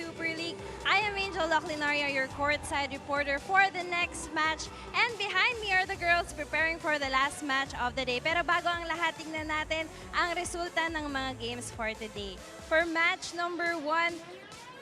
Super League. I am Angel Loclinaria, your courtside reporter for the next match. And behind me are the girls preparing for the last match of the day. Pero bago ang lahat, tingnan natin ang resulta ng mga games for today. For match number 1,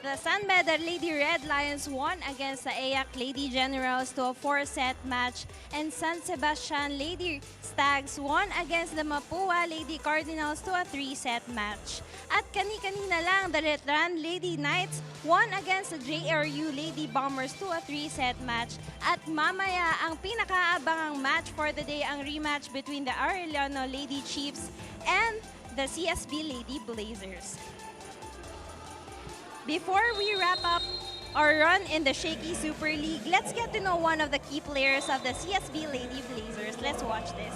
the San Beda Lady Red Lions won against the AYAC Lady Generals to a 4-set match, and San Sebastian Lady Stags won against the Mapua Lady Cardinals to a 3-set match. At kani-kanina lang, the Letran Lady Knights won against the JRU Lady Bombers to a 3-set match. At mamaya, ang pinakaabangang match for the day, ang rematch between the Arellano Lady Chiefs and the CSB Lady Blazers. Before we wrap up our run in the Shakey Super League, let's get to know one of the key players of the CSB Lady Blazers. Let's watch this.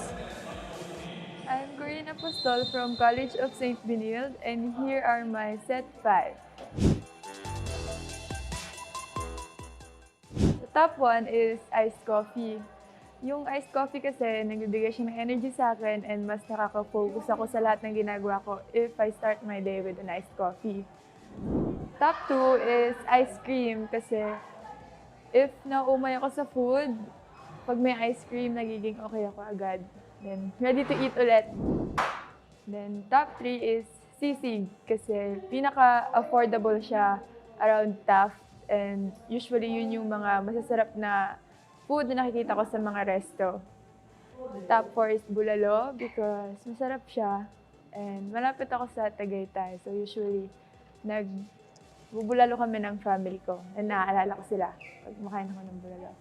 I'm Corinne Apostol from College of St. Benilde, and here are my set 5. The top one is iced coffee. Yung iced coffee kasi, nagbibigay siya ng energy sa akin and mas nakaka-focus ako sa lahat ng ginagawa ko if I start my day with an iced coffee. Top 2 is ice cream kasi if naumay ako sa food, pag may ice cream, nagiging okay ako agad. Then, ready to eat ulit. Then, top 3 is sisig kasi pinaka-affordable siya around Taft and usually yun yung mga masasarap na food na nakikita ko sa mga resto. Top 4 is bulalo because masarap siya and malapit ako sa Tagaytay. So, usually, nagbubulalo kami ng family ko and naaalala ko sila pag makain ako ng bulalo.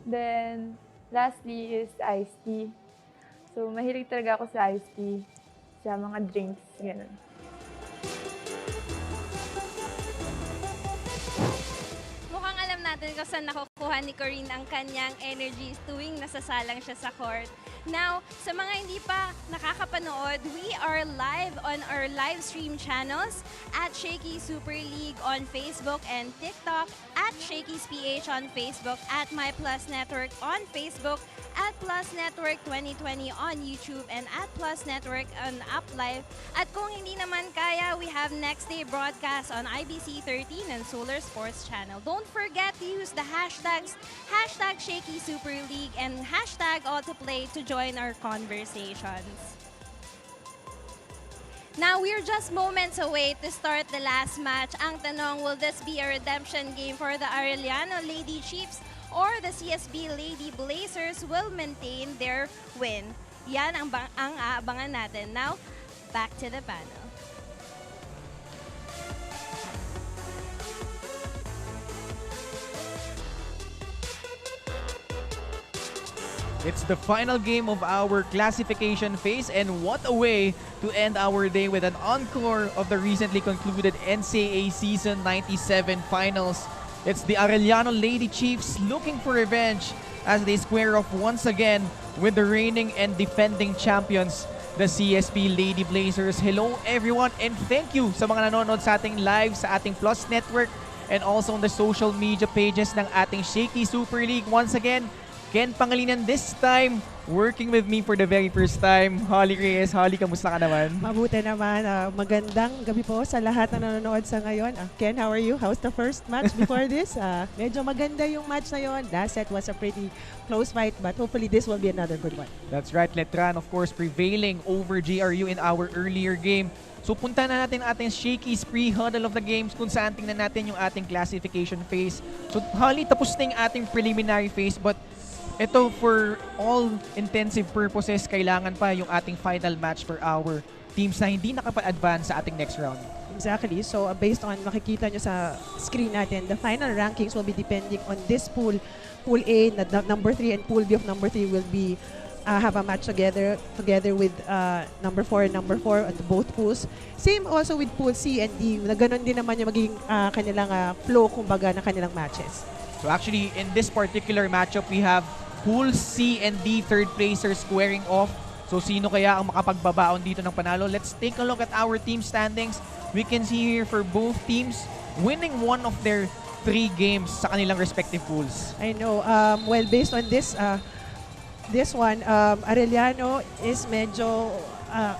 Then, lastly is iced tea. So, mahilig talaga ako sa iced tea, sa mga drinks, gano'n. Mukhang alam natin kung saan nakukuha ni Corinne ang kanyang energies tuwing nasasalang siya sa court. Now, sa mga hindi pa nakakapanood, we are live on our live stream channels at Shakey Super League on Facebook and TikTok, at Shakey's PH on Facebook, at My Plus Network on Facebook, at Plus Network 2020 on YouTube, and at Plus Network on UpLive. At kung hindi naman kaya, we have next day broadcast on IBC 13 and Solar Sports Channel. Don't forget to use the hashtags Shakey Super League and hashtag #AutoPlay to join our conversations. Now, we're just moments away to start the last match. Ang tanong, will this be a redemption game for the Arellano Lady Chiefs or the CSB Lady Blazers will maintain their win? Yan ang aabangan natin. Now, back to the panel. It's the final game of our classification phase, and what a way to end our day with an encore of the recently concluded NCAA Season 97 Finals. It's the Arellano Lady Chiefs looking for revenge as they square off once again with the reigning and defending champions, the CSB Lady Blazers. Hello everyone, and thank you sa mga nanonood sa ating live sa ating Plus Network and also on the social media pages ng ating Shakey Super League. Once again, Ken Pangilinan this time, working with me for the very first time. Holly Reyes. Holly, kamusta ka naman? Mabuti naman. Magandang gabi po sa lahat na nanonood sa ngayon. Ken, how are you? How's the first match before this? Medyo maganda yung match na yon. Last set was a pretty close fight, but hopefully this will be another good one. That's right. Letran, of course, prevailing over GRU in our earlier game. So punta na natin ating Shakey's pre-huddle of the games kung saan tingnan natin yung ating classification phase. So Holly, tapos na yung ating preliminary phase, but ito, for all intensive purposes, kailangan pa yung ating final match for our teams na hindi nakapa-advance sa ating next round. Exactly. So based on makikita nyo sa screen natin, the final rankings will be depending on this pool. Pool A, number 3, and Pool B of number 3 will be have a match together with number 4 and number 4 at both pools. Same also with Pool C and D. Na ganun din naman yung magiging kanilang flow, kumbaga, na kanilang matches. So actually, in this particular matchup, we have Pool C and D third placers squaring off. So sino kaya ang makapagbabaon dito ng panalo? Let's take a look at our team standings. We can see here for both teams winning one of their 3 games sa kanilang respective pools. I know. Well, based on this one, Arellano is medyo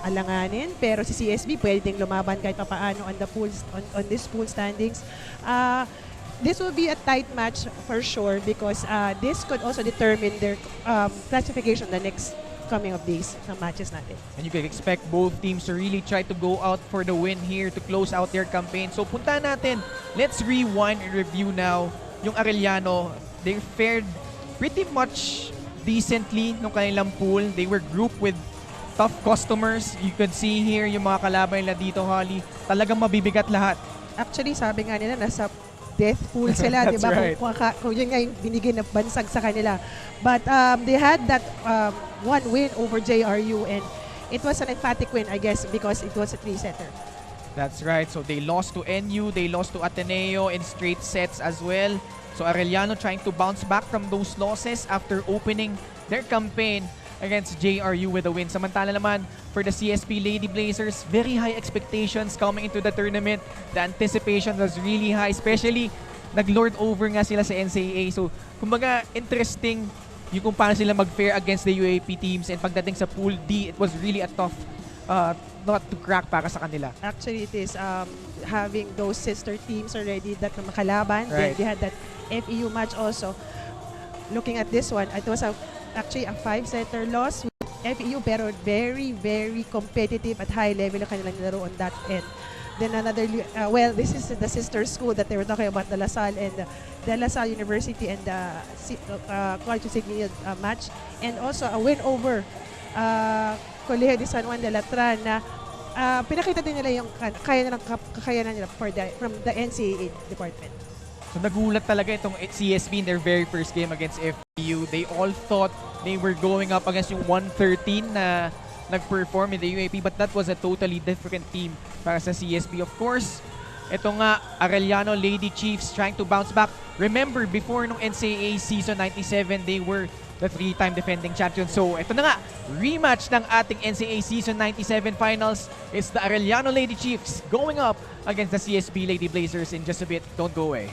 alanganin, pero si CSB pwedeng lumaban kahit papaano on the pools on this pool standings. This will be a tight match for sure because this could also determine their classification the next coming of days ng matches natin. And you can expect both teams to really try to go out for the win here to close out their campaign. So punta natin, let's rewind and review now yung Arellano. They fared pretty much decently nung kanilang pool. They were grouped with tough customers. You could see here yung mga kalaban nila dito, Holly. Talagang mabibigat lahat. Actually, sabi nga nila, nasa death pool sila, di ba? Right. Kung yun nga yung binigay na bansag sa kanila. But they had that one win over JRU and it was an emphatic win, I guess, because it was a 3-setter. That's right. So they lost to NU, they lost to Ateneo in straight sets as well. So Arellano trying to bounce back from those losses after opening their campaign against JRU with a win. Samantala naman, for the CSB Lady Blazers, very high expectations coming into the tournament. The anticipation was really high, especially nag-lord over nga sila sa NCAA. So, kumbaga, interesting yung kung paano sila mag-fare against the UAP teams. And pagdating sa Pool D, it was really a tough not to crack para sa kanila. Actually, it is having those sister teams already that makalaban. Right. They had that FEU match also. Looking at this one, it was actually a 5-setter loss with FEU pero very, very competitive at high level ang kanilang laro on that end. Then another, well, this is the sister school that they were talking about, the La Salle and the La Salle University and the College of St. Leonard match. And also a win over Colegio de San Juan de Latran na pinakita din nila yung kakayanan nila from the NCAA department. So nagulat talaga itong CSB in their very first game against FEU. They all thought they were going up against yung 113 na nag-perform in the UAP, but that was a totally different team para sa CSB. Of course, ito nga, Arellano Lady Chiefs trying to bounce back. Remember, before nung NCAA season 97, they were the 3-time defending champions. So ito na nga, rematch ng ating NCAA season 97 finals is the Arellano Lady Chiefs going up against the CSB Lady Blazers in just a bit. Don't go away.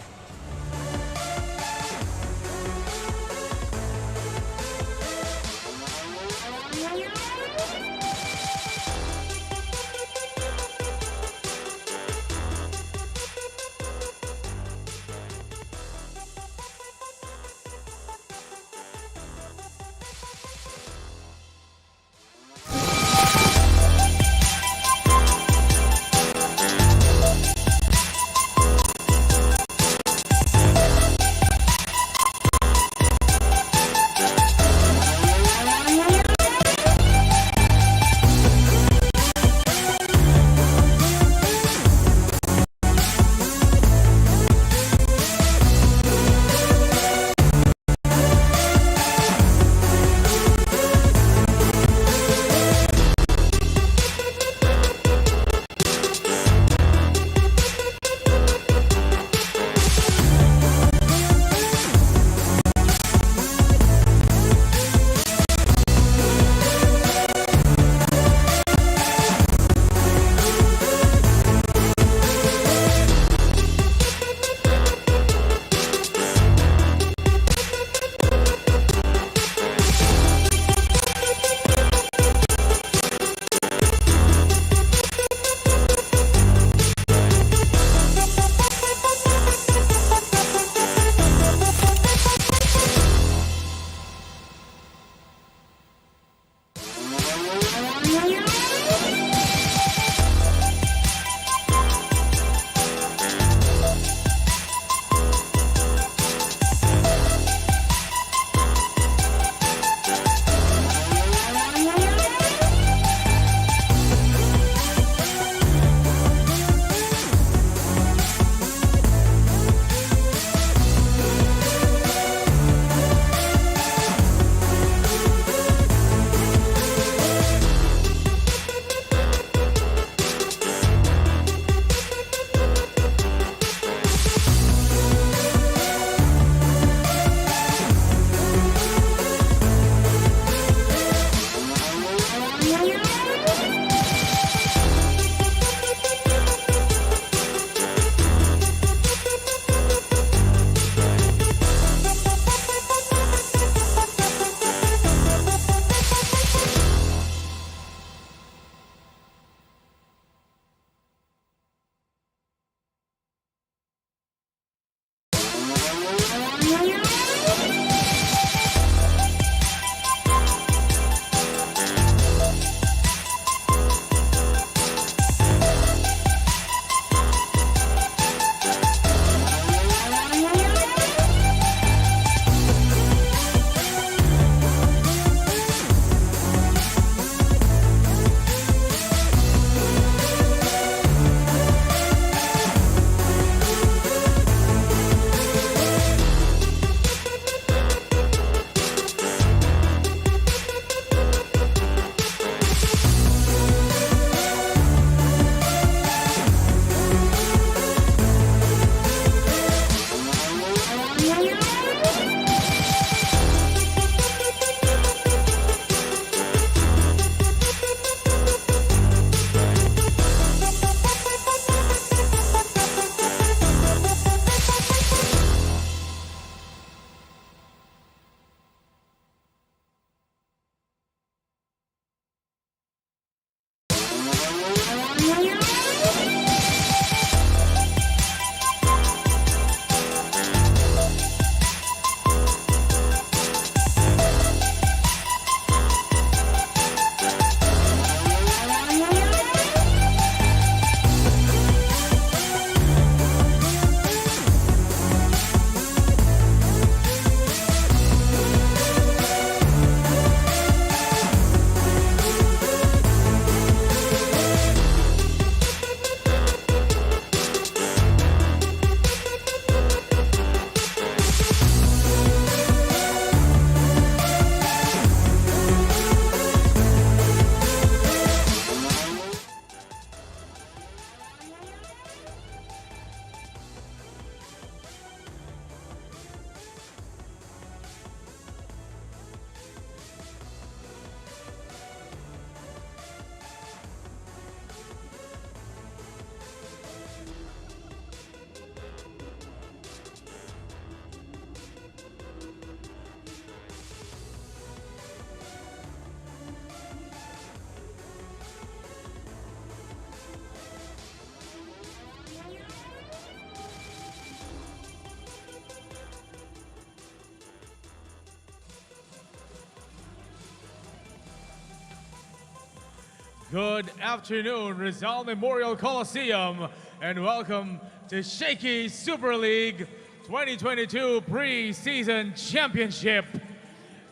Good afternoon, Rizal Memorial Coliseum, and welcome to Shakey Super League 2022 Preseason Championship.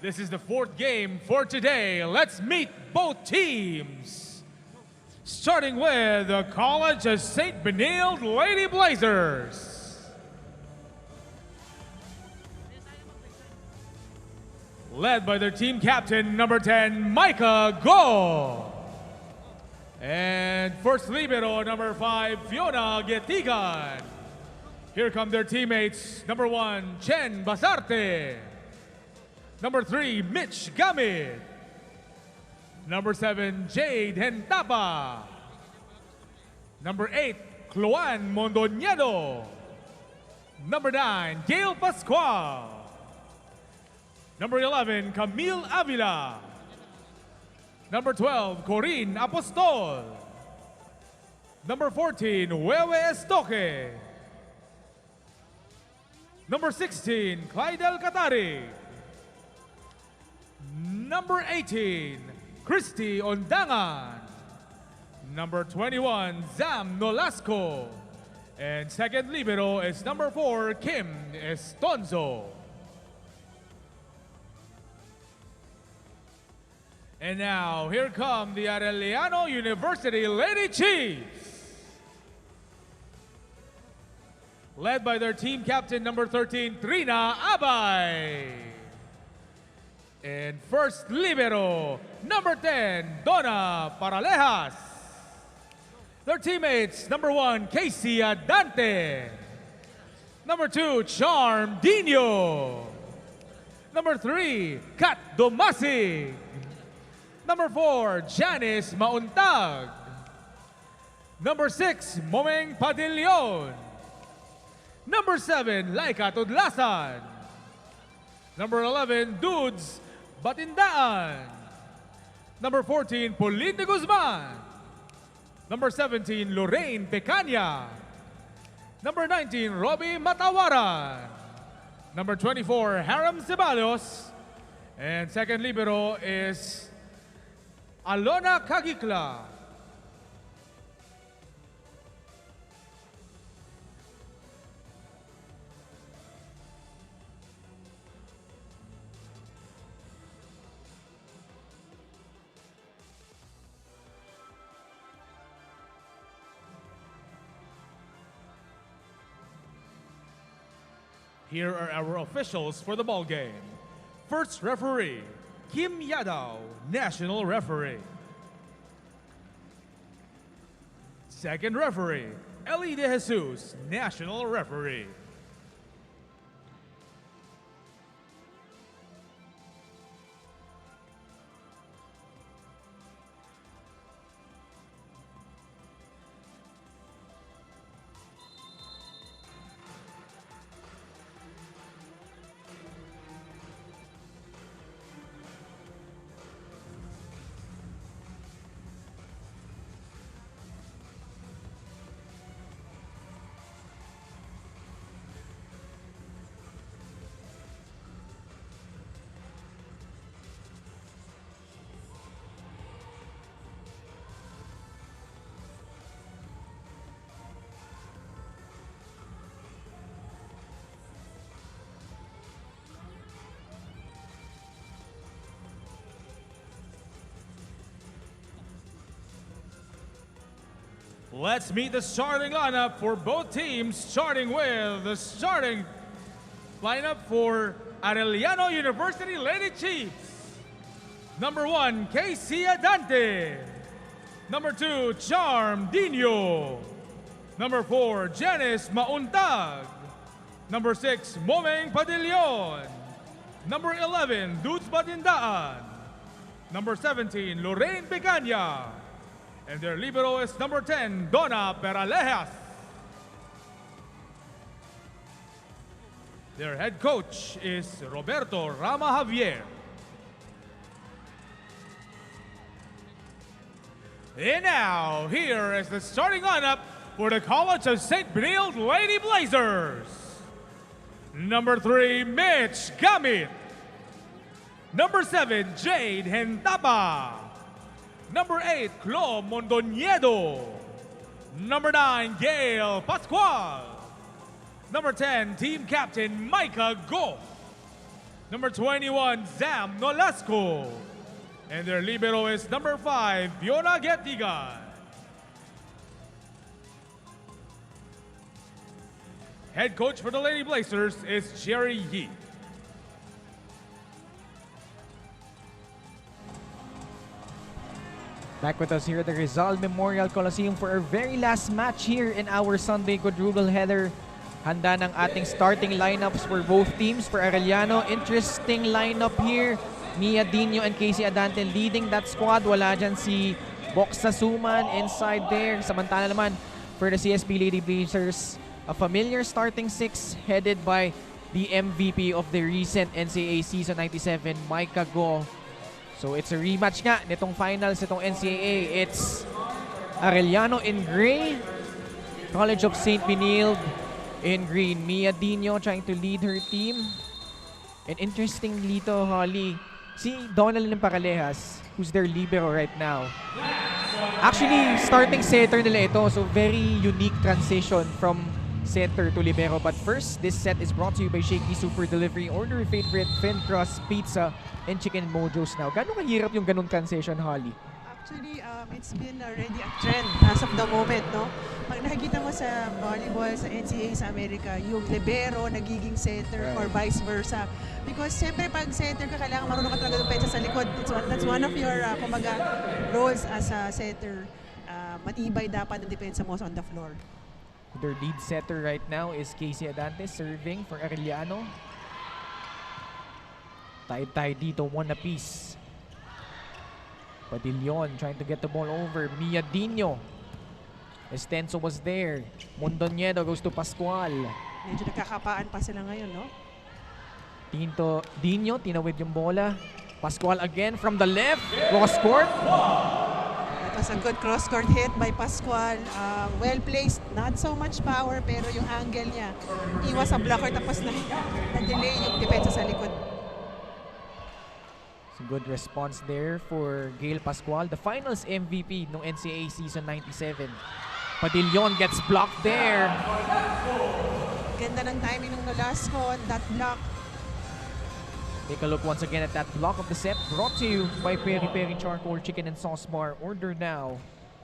This is the fourth game for today. Let's meet both teams. Starting with the College of St. Benilde Lady Blazers. Led by their team captain, number 10, Micah Go. And first libero, number 5, Fiona Getigan. Here come their teammates, number 1, Chen Basarte. Number 3, Mitch Gamit. Number 7, Jade Hentapa. Number 8, Cloan Mondoñedo. Number 9, Gail Pascual. Number 11, Camille Avila. Number 12, Corinne Apostol. Number 14, Wewe Estoque. Number 16, Clydel Katari. Number 18, Christy Ondangan. Number 21, Zam Nolasco. And second libero is number 4, Kim Estonzo. And now, here come the Arellano University Lady Chiefs. Led by their team captain, number 13, Trina Abay. And first libero, number 10, Donna Paralejas. Their teammates, number 1, Casey Adante. Number 2, Charm Dino. Number 3, Kat Domasig. Number 4, Janice Mauntag. Number 6, Momeng Padillon. Number 7, Laika Tudlasan. Number 11, Dudes Batindaan. Number 14, Pauline de Guzman. Number 17, Lorraine Pecania. Number 19, Robbie Matawaran. Number 24, Haram Ceballos. And second libero is Alona Kagikla. Here are our officials for the ball game. First referee, Kim Yadaw, National Referee. Second referee, Ellie De Jesus, National Referee. Let's meet the starting lineup for both teams, starting with the starting lineup for Arellano University Lady Chiefs. Number 1, Casey Adante. Number 2, Charm Dino. Number 4, Janice Mauntag. Number 6, Momeng Padillon. Number 11, Dudes Batindaan. Number 17, Lorraine Pecania. And their libero is number 10, Donna Paralejas. Their head coach is Roberto Rama Javier. And now, here is the starting lineup for the College of St. Benilde Lady Blazers. Number 3, Mitch Gamit. Number 7, Jade Hentapa. Number 8, Clo Mondoñedo. Number 9, Gail Pascual. Number 10, Team Captain Micah Go. Number 21, Zam Nolasco. And their libero is number 5, Fiona Getigan. Head coach for the Lady Blazers is Jerry Yee. Back with us here at the Rizal Memorial Coliseum for our very last match here in our Sunday quadruple header. Handa ng ating starting lineups for both teams. For Arellano, interesting lineup here. Mia Dino and Casey Adante leading that squad. Wala dyan si Boxa Suman inside there. Samantala naman for the CSB Lady Blazers, a familiar starting six headed by the MVP of the recent NCAA Season 97, Micah Go. So it's a rematch nga nitong finals, itong NCAA. It's Arellano in gray, College of St. Benilde in green. Mia Dino trying to lead her team. And interestingly to, Holly, si Donald Paralejas, who's their libero right now. Actually, starting setter nila ito. So very unique transition from setter to libero. But first, this set is brought to you by Shakey Super Delivery. Order your favorite thin crust pizza and chicken mojos now. Gano'ng kahirap yung ganung transition, Holly? Actually, it's been already a trend as of the moment, no? Pag nakikita mo sa volleyball, sa NCAA sa Amerika, yung libero nagiging setter or vice versa. Because siyempre pag setter ka, kailangan marunong ka talaga dumpetsa sa likod. That's one of your, kumbaga, roles as a setter. Matibay dapat ang depensa mo on the floor. Their lead setter right now is Casey Adante serving for Arellano. Tayo dito, one apiece. Padillon trying to get the ball over. Mia Dino. Estenso was there. Mondoñedo goes to Pascual. Medyo nakakapaan pa sila ngayon, no? Dino, tinawid yung bola. Pascual again from the left. Cross court. That was a good cross-court hit by Pascual. Well placed, not so much power, pero yung angle niya, iwas sa blocker tapos na-delay yung depensa sa likod. Good response there for Gail Pascual, the finals MVP ng NCAA Season 97. Padillon gets blocked there. Ganda ng timing ng Nolasco on that block. Take a look once again at that block of the set, brought to you by Peri Peri Charcoal Chicken and Sauce Bar. Order now.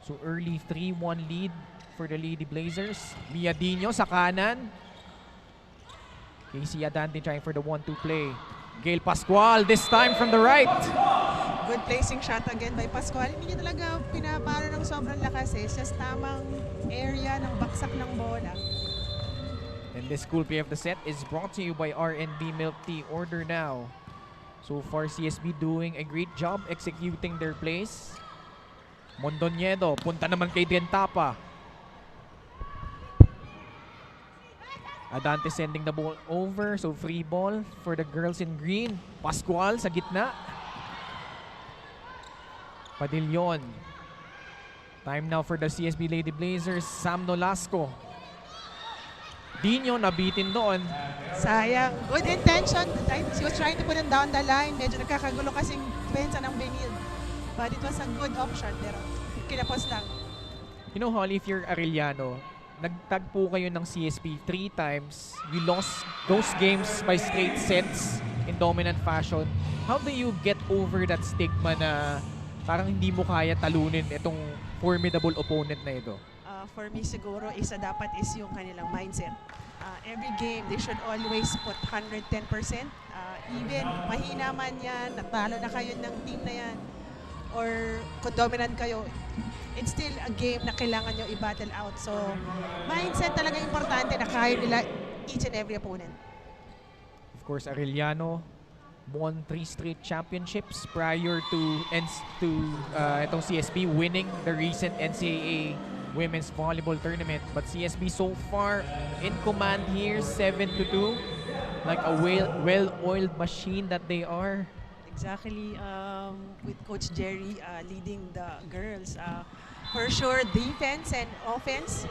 So early 3-1 lead for the Lady Blazers. Mia Dino sa kanan. Casey Adante trying for the 1-2 play. Gail Pascual, this time from the right. Good placing shot again by Pascual. Hindi niya talaga pinaparo ng sobrang lakas eh. It's just tamang area ng baksak ng bola. And this cool play of the set is brought to you by R&B Milk Tea. Order now. So far, CSB doing a great job executing their plays. Mondoñedo, punta naman kay Dentapa. Adante sending the ball over. So free ball for the girls in green. Pascual sa gitna. Padillon. Time now for the CSB Lady Blazers. Sam Nolasco. Dino nabitin doon. Sayang. Good intention. She was trying to put him down the line. Medyo nagkakagulo kasing pensa ng Benilde. But it was a good option. Pero kinapos lang. You know, Holly, if you're Arellano, nagtagpo kayo ng CSB 3 times. You lost those games by straight sets in dominant fashion. How do you get over that stigma na parang hindi mo kaya talunin itong formidable opponent na ito? For me siguro, isa dapat is yung kanilang mindset. Every game, they should always put 110%. Even mahina man yan, natalo na kayo ng team na yan, or kung dominant kayo, it's still a game na kailangan nyo i-battle out. So, mindset talaga importante na kaya nila each and every opponent. Of course, Arellano won 3 straight championships prior to itong CSB winning the recent NCAA Women's Volleyball Tournament. But CSB so far in command here, 7-2. Like a well-oiled machine that they are. Exactly, with Coach Jerry leading the girls. For sure, defense and offense,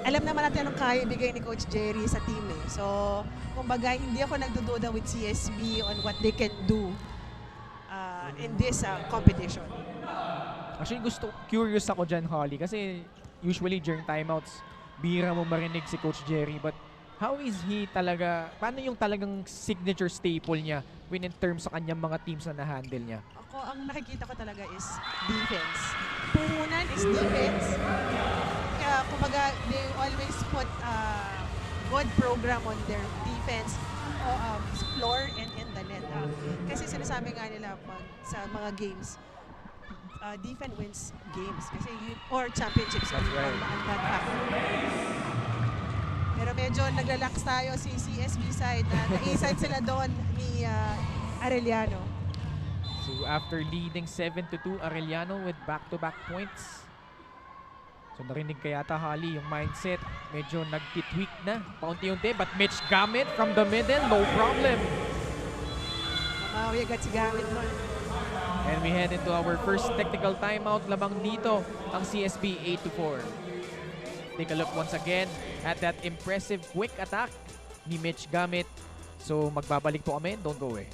alam naman natin anong kaya ibigay ni Coach Jerry sa team eh. So, kumbaga, hindi ako nagdududa with CSB on what they can do in this competition. Actually, curious ako dyan, Holly, kasi usually during timeouts, bira mo marinig si Coach Jerry, but how is he talaga, paano yung talagang signature staple niya when in terms sa kanyang mga teams na na-handle niya? Ako, ang nakikita ko talaga is defense. Puhunan is defense. Kaya, kumbaga, they always put good program on their defense, floor and in the net. Kasi sinasabi nga nila sa mga games, defense wins games kasi or championships. That's right. Ang that factor. Pero medyo naglalax tayo si CSB side na na-inside sila doon ni Arellano. So after leading 7-2, Arellano with back-to-back points. So narinig kaya Holly yung mindset, medyo nag-tweak na paunti-unti, but Mitch Gamit from the middle, no problem. Mamawi agad si Gamit nun. And we head into our first technical timeout. Labang dito ang CSB 8-4. Take a look once again at that impressive quick attack ni Mitch Gamit. So magbabalik po kami, don't go away.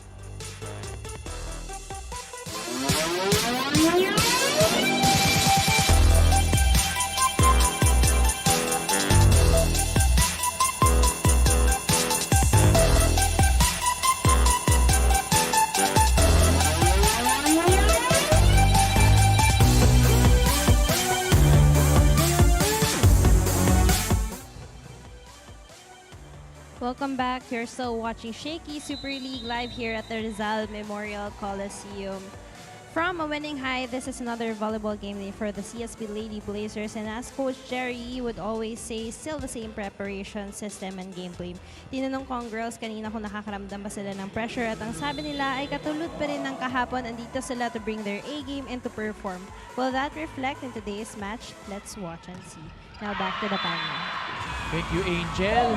Welcome back. You're still watching Shakey Super League live here at the Rizal Memorial Coliseum. From a winning high, this is another volleyball game day for the CSB Lady Blazers, and as Coach Jerry would always say, still the same preparation, system, and gameplay. Tinanong ko ang girls kanina kung nakakaramdam ba sila ng pressure, at ang sabi nila ay katulad pa rin ng kahapon, andito sila to bring their A-game and to perform. Will that reflect in today's match? Let's watch and see. Now back to the panel. Thank you, Angel.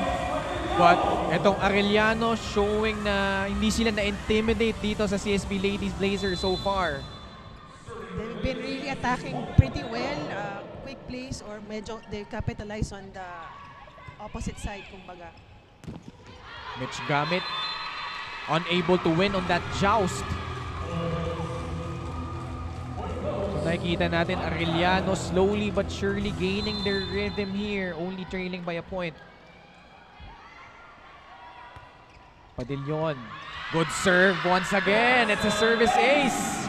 But etong Arellano showing na hindi sila na-intimidate dito sa CSB Ladies Blazers so far. They've been really attacking pretty well. Quick plays or medyo they capitalize on the opposite side, kumbaga. Mitch Gamit unable to win on that joust. So nakikita natin Arellano slowly but surely gaining their rhythm here, only trailing by a point. Padillon, good serve once again. It's a service ace.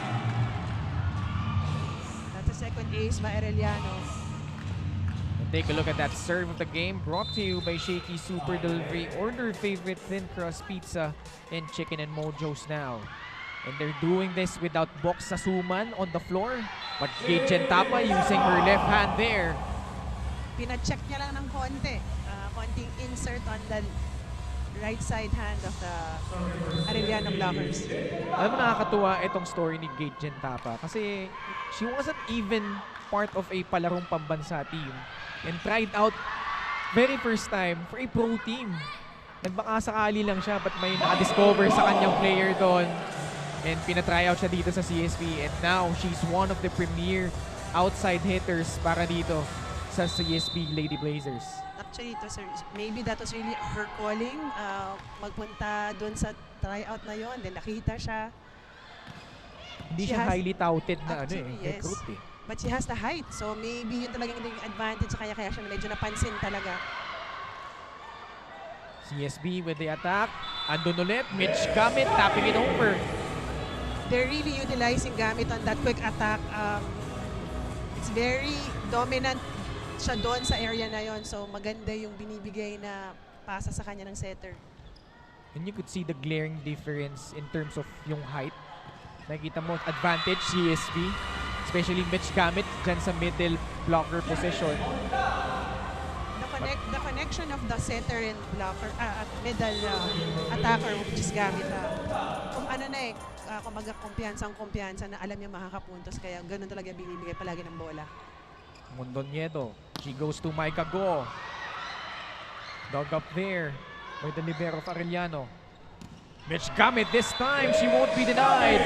That's a second ace by Arellano. And take a look at that serve of the game, brought to you by Shakey Super Delivery. Order favorite thin crust pizza and chicken and mojos now. And they're doing this without Box Sasuman on the floor. But Kate Gentapa using her left hand there. Pina-check niya lang ng konti. Konting insert on the right side hand of the Arellano blockers. Alam mo, nakakatuwa itong story ni Kate Gentapa kasi she wasn't even part of a palarong pambansa team and tried out very first time for a pro team. Nagbaka sakali lang siya but may nakadiscover sa kanyang player doon. And pinatry out siya dito sa CSB, and now she's one of the premier outside hitters para dito sa CSB Lady Blazers. Actually, maybe that was really her calling. Magpunta doon sa tryout na yon, then nakita siya. Hindi siya highly touted na actually, yes. recruit eh. But she has the height, so maybe yun talagang yung advantage sa kanya siya medyo napansin talaga. CSB with the attack. Andun ulit, Mitch Gamit tapping it over. They're really utilizing Gamit on that quick attack. It's very dominant siya doon sa area na yon, so maganda yung binibigay na pasa sa kanya ng setter. And you could see the glaring difference in terms of yung height. Nakikita mo, advantage CSB, especially Mitch Gamit dyan sa middle blocker position. The connection of the setter and blocker at middle attacker, which is Gamit, kung ano na eh, kumbaga kumpiyansa na alam niya makakapuntos, kaya ganun talaga binibigay palagi ng bola. Mondoniedo, she goes to Micah Go. Dug up there by the libero of Arellano. Mitch Gamit this time, she won't be denied.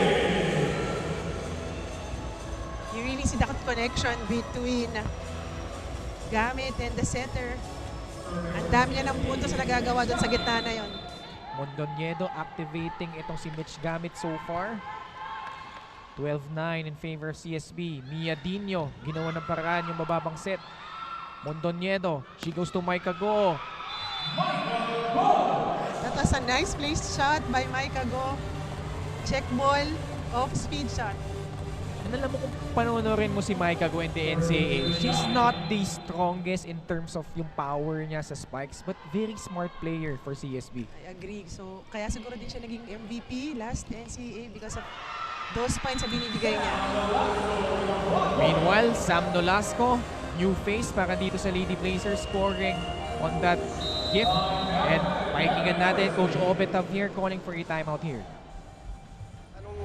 You really see the connection between Gamit and the setter. Ang dami niya ng puntos na nagagawa doon sa gitna na yon. Mondoniedo activating itong si Mitch Gamit so far. 12-9 in favor of CSB. Mia Dino, ginawa ng paraan yung mababang set. Mondoñedo, she goes to Maika Go. That was a nice placed shot by Maika Go. Check ball, off-speed shot. And alam mo kung panonorin mo si Maika Go in the NCAA, she's not the strongest in terms of yung power niya sa spikes, but very smart player for CSB. I agree. So, kaya siguro din siya naging MVP last NCAA because of those points na binibigay niya. Meanwhile, Sam Nolasco, new face para dito sa Lady Blazers, scoring on that gift. And pakikinggan natin, Coach Obet here calling for a timeout here.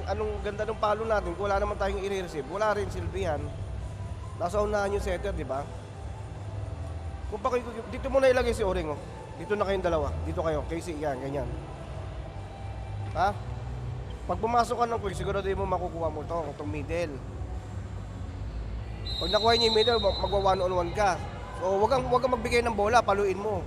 Anong ganda ng palo natin, kung wala naman tayong i-receive, wala rin silbihan. Nasa unahan yung setter, di ba? Kung pa dito mo na ilagay si Oring, oh. Dito na kayong dalawa. Dito kayo, Casey, yan, ganyan. Ha? Pag pumasok ka ng quick, siguro din mo makukuha mo itong middle. Pag nakuha niya yung middle, magwa one-on-one ka. So, wag kang magbigay ng bola, paluin mo.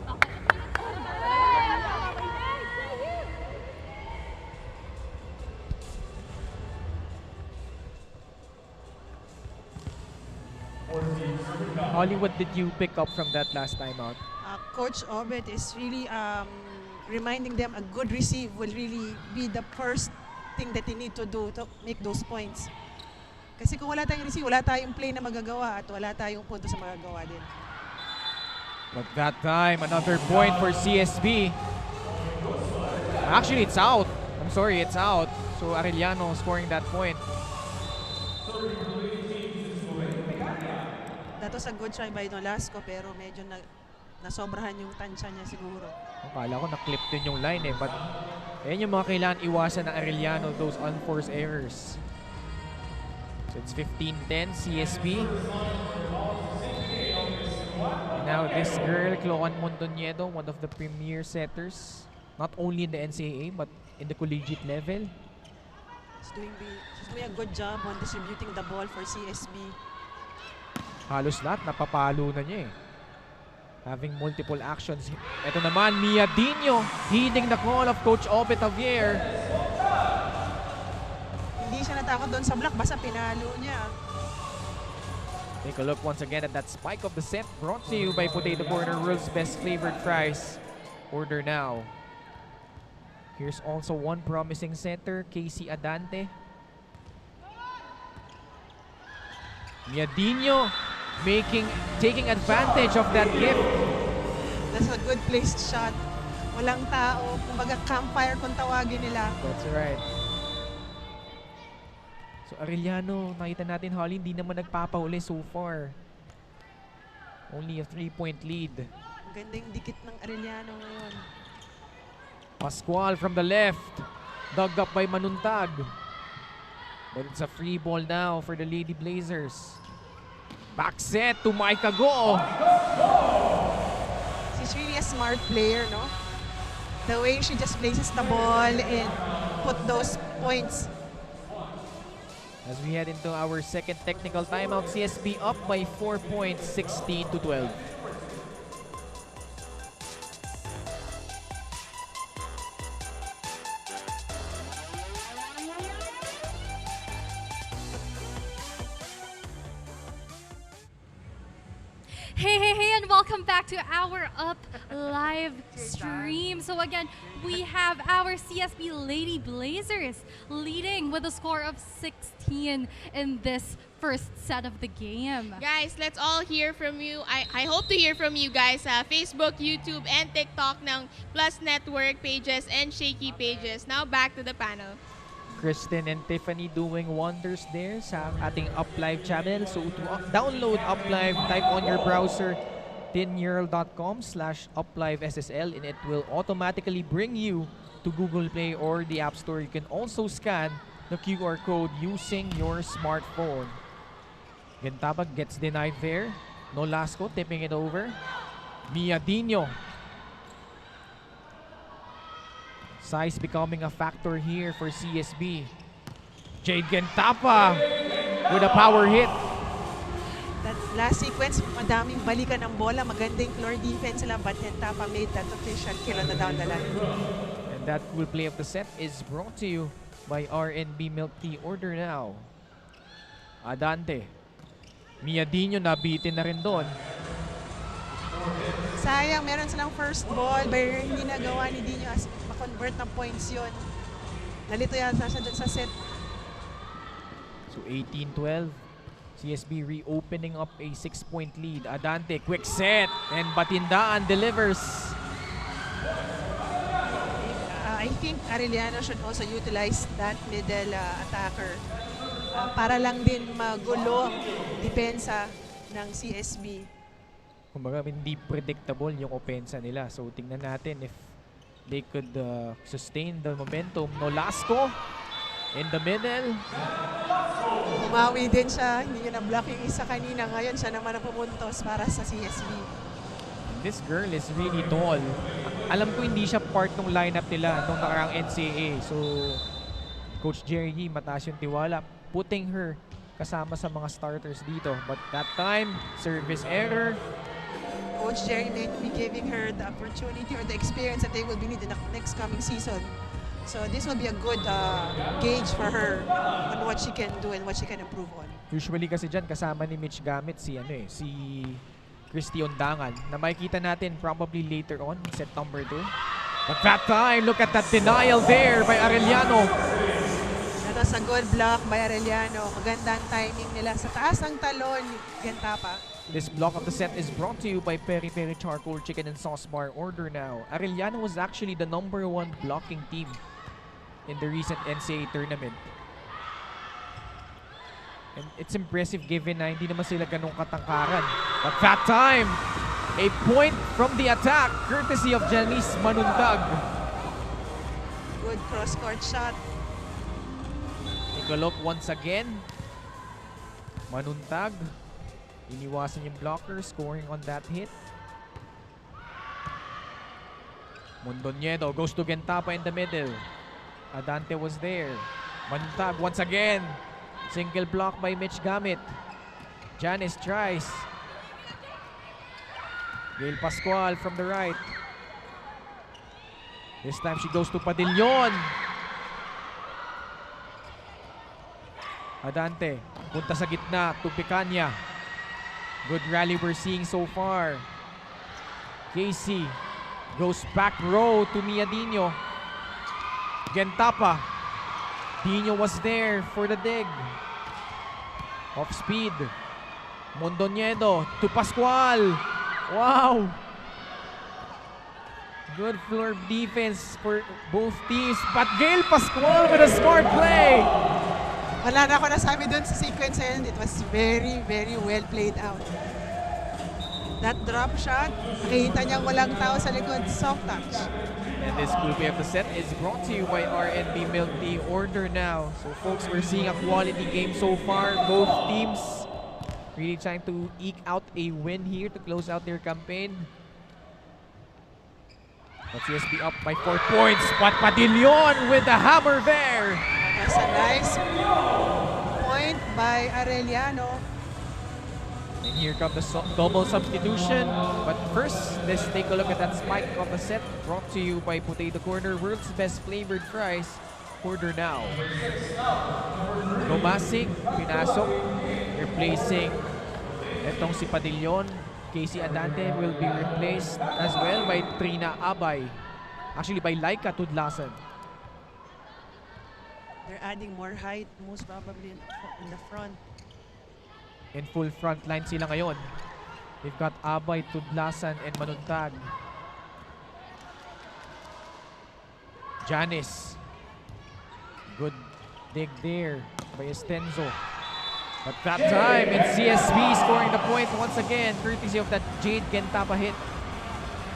Holly, what did you pick up from that last time out? Coach Obet is really reminding them a good receive will really be the first thing that they need to do to make those points. Kasi kung wala tayong receive, wala tayong play na magagawa at wala tayong punto sa magagawa din. But that time, another point for CSB. Actually, it's out. I'm sorry, it's out. So Arellano scoring that point. That was a good try by Nolasco pero medyo nasobrahan yung tansya niya siguro. Akala ko na-clip din yung line eh. But ayan yung mga kailangan iwasan ng Arellano, those unforced errors. So it's 15-10 CSB. And now this girl, Cloan Mondoñedo, one of the premier setters. Not only in the NCAA but in the collegiate level. She's doing a good job on distributing the ball for CSB. Halos lahat, napapalo na niya eh. Having multiple actions. Ito naman, Mia Dino, heeding the call of Coach Obet Javier. Hindi siya natakot doon sa block, basta pinalo niya. Take a look once again at that spike of the set brought to you by Potato Corner, world's best flavored fries. Order now. Here's also one promising setter, Casey Adante. Mia Dino taking advantage of that gift. That's a good placed shot. Walang tao, kumbaga campfire kung tawagin nila. That's right. So Arellano, nakita natin Holly, hindi naman nagpapahuli so far. Only a 3-point lead. Ang ganda yung dikit ng Arellano ngayon. Pascual from the left. Dug up by Manuntag. But it's a free ball now for the Lady Blazers. Back set to Maika Go. She's really a smart player, no? The way she just places the ball and put those points. As we head into our second technical timeout, CSB up by 4 points, 16-12. Hey, and welcome back to our Up live stream. So again, we have our CSB Lady Blazers leading with a score of 16 in this first set of the game. Guys, let's all hear from you. I hope to hear from you guys sa Facebook, YouTube, and TikTok ng Plus Network pages and Shakey pages. Now back to the panel. Kristen and Tiffany doing wonders there sa ating Up Live channel. So to download Up Live, type on your browser tinyurl.com/uplivessl and it will automatically bring you to Google Play or the App Store. You can also scan the QR code using your smartphone. Gentabag gets denied there. Nolasco tipping it over. Mia Dino. Size becoming a factor here for CSB. Jade Gentapa with a power hit. That last sequence, madaming balikan ng bola, magandang floor defense nila, but Gentapa made that official kill on the down the line. And that cool play of the set is brought to you by R&B Milk Tea. Order now. Adante. Miadinho nabitin na rin doon. Sayang, meron silang first ball, pero hindi nagawa ni Dino as ma-convert ng points yun. Nalito yata siya dun sa set. So 18-12. CSB reopening up a 6-point lead. Adante, quick set. And Batindaan delivers. I think Arellano should also utilize that middle attacker para lang din magulo ang depensa ng CSB. Kumbaga, hindi predictable yung opensa nila. So tingnan natin if they could sustain the momentum. Nolasco in the middle. Umawi din siya, hindi niya na-block yung isa kanina. Ngayon siya naman ang pumuntos para sa CSB. This girl is really tall. Alam ko hindi siya part ng lineup nila nung nakarang NCAA. So Coach Jerry mataas yung tiwala, putting her kasama sa mga starters dito. But that time, service error. Coach Jerry may be giving her the opportunity or the experience that they will be needing in the next coming season. So this will be a good gauge for her on what she can do and what she can improve on. Usually kasi dyan, kasama ni Mitch Gamit si Christy Ondangan na makikita natin probably later on, set number 2. But that time, look at that denial there by Arellano. That was a good block by Arellano. Magandang timing nila sa taas ng talon ni Gentapa. This block of the set is brought to you by Peri Peri Charcoal Chicken and Sauce Bar. Order now. Arellano was actually the #1 blocking team in the recent NCAA tournament. And it's impressive given na hindi naman sila ganong katangkaran. But that time, a point from the attack courtesy of Janice Manuntag. Good cross-court shot. Take a look once again. Manuntag. Iniwasan yung blocker, scoring on that hit. Mondoñedo goes to Gentapa in the middle. Adante was there. Manuntag once again. Single block by Mitch Gamit. Janice tries. Gail Pascual from the right. This time she goes to Padillon. Adante, punta sa gitna to Picanya. Good rally we're seeing so far. Casey goes back row to Miadinho. Gentapa. Dino was there for the dig. Off speed. Mondoñedo to Pascual. Wow. Good floor defense for both teams. But Gail Pascual with a smart play. Wala na ako nasabi dun sa sequence na yun. It was very, very well played out. That drop shot, nakita niyang walang tao sa likod. Soft touch. And this grouping of the set is brought to you by RNB Milk Tea. Order now. So folks, we're seeing a quality game so far. Both teams really trying to eke out a win here to close out their campaign. But CSB up by 4 points. But Padillon with the hammer there. That's a nice point by Arellano. And here comes the double substitution. But first, let's take a look at that spike of the set. Brought to you by Potato Corner, world's best flavored fries. Order now. Nomasig, pinasok. Replacing itong si Padillon. Casey Adante will be replaced as well by Trina Abay. Actually, by Laika Tudlasan. They're adding more height, most probably in the front. In full front line sila ngayon. They've got Abay, Tudlasan, and Manuntag. Janice. Good dig there by Estenzo. But that time, it's CSB scoring the point once again, courtesy of that Jade Gentapa hit.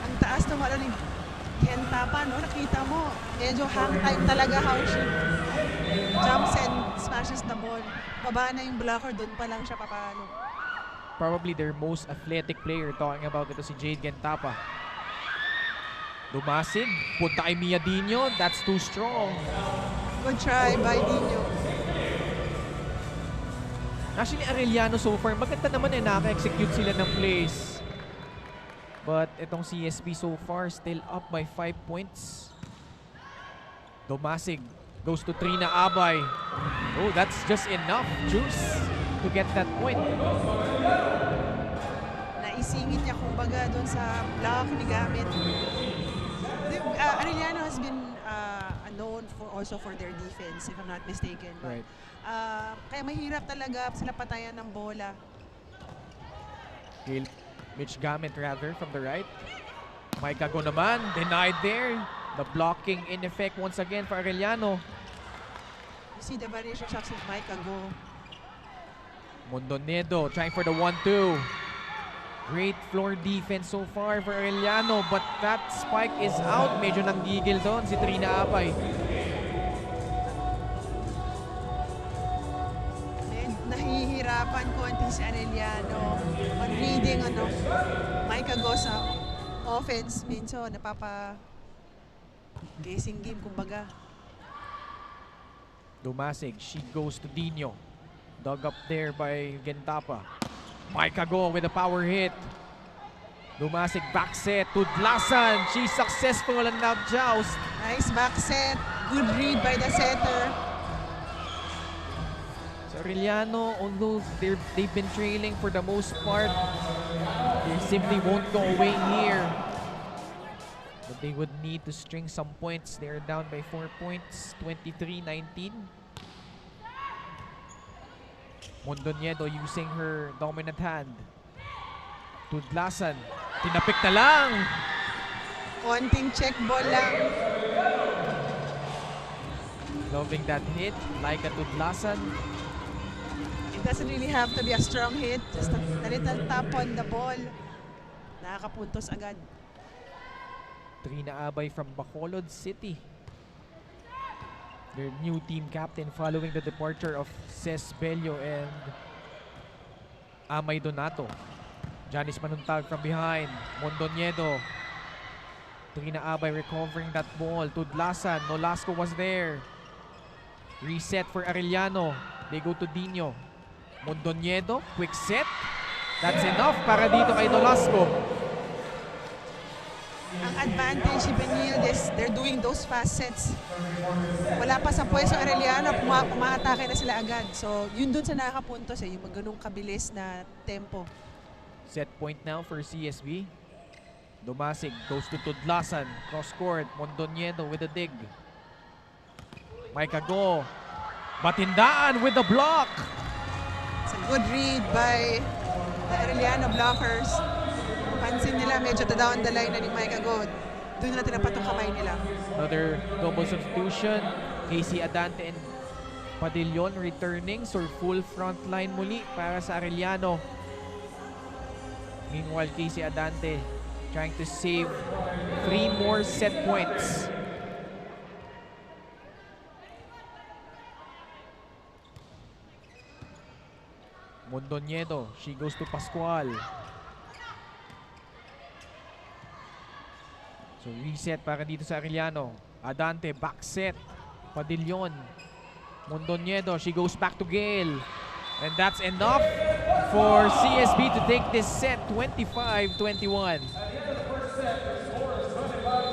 Ang taas ng malo ni Gentapa, no? Nakita mo, medyo hang time talaga how she jumps and smashes the ball. Baba na yung blocker, doon pa lang siya papalo. Probably their most athletic player, talking about ito si Jade Gentapa. Dumasig, punta kay Miadinho, that's too strong. Good try by Dino. Actually, Arellano so far, maganda naman naka-execute sila ng plays. But itong CSB so far, still up by 5 points. Dumasig goes to Trina Abay. Oh, that's just enough juice to get that point. Naisingit niya kumbaga doon sa block ni Gamit. Arellano has been known also for their defense, if I'm not mistaken. Right. Kaya mahirap talaga sila patayan ng bola. Mitch Gamit rather from the right. Mike Ago naman, denied there. The blocking in effect once again for Arellano. You see the variation shots of Mike Ago. Mondonedo trying for the 1-2. Great floor defense so far for Arellano, but that spike is out. Medyo nanggigil doon si Trina Apay. Nahihirapan konti si Arellano on reading Mike Ago sa offense. Minsan guessing game kumbaga. Dumasig, she goes to Dino. Dug up there by Gentapa. Mike Ago with a power hit. Dumasig back set. Tudlasan, she's successful and now joust. Nice back set. Good read by the setter. Arellano, although they've been trailing for the most part, they simply won't go away here. But they would need to string some points. They're down by 4 points, 23-19. Mondonedo using her dominant hand. Tudlasan, tinapik na lang. Konting check ball lang. Loving that hit, like a Tudlasan. It doesn't really have to be a strong hit. Just a little tap on the ball. Nakakapuntos agad. Trina Abay from Bacolod City. Their new team captain following the departure of Ces Bello and Amay Donato. Janice Manuntag from behind. Mondonedo. Trina Abay recovering that ball. Tudlasan. Nolasco was there. Reset for Arellano. They go to Dino. Mondonedo, quick set. That's enough para dito kay Nolasco. Ang advantage ni Benil is they're doing those fast sets. Wala pa sa pwesto Arellano, umaatake na sila agad. So, yun dun sa nakakapuntos yung ganung kabilis na tempo. Set point now for CSB. Dumasig goes to Tudlasan. Cross court. Mondonedo with a dig. Mike Ago. Batindaan with the block. It's a good read by the Arellano blockers. Pansin nila medyo down the line na ni Mike Ago. Doon na tinapat ang kamay nila. Another double substitution. Casey Adante and Padillon returning. So full front line muli para sa Arellano. Meanwhile, Casey Adante trying to save 3 more set points. Mondonedo, she goes to Pascual. So reset para dito sa Arellano. Adante, back set. Padillon. Mondonedo, she goes back to Gale. And that's enough for CSB to take this set, 25-21.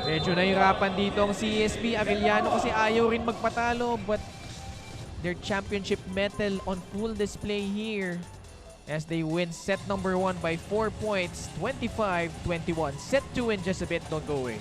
Medyo nahirapan dito ang CSB. Arellano kasi ayaw rin magpatalo, but their championship medal on full display here as they win set number 1 by 4 points, 25-21. Set 2 in just a bit, don't go away.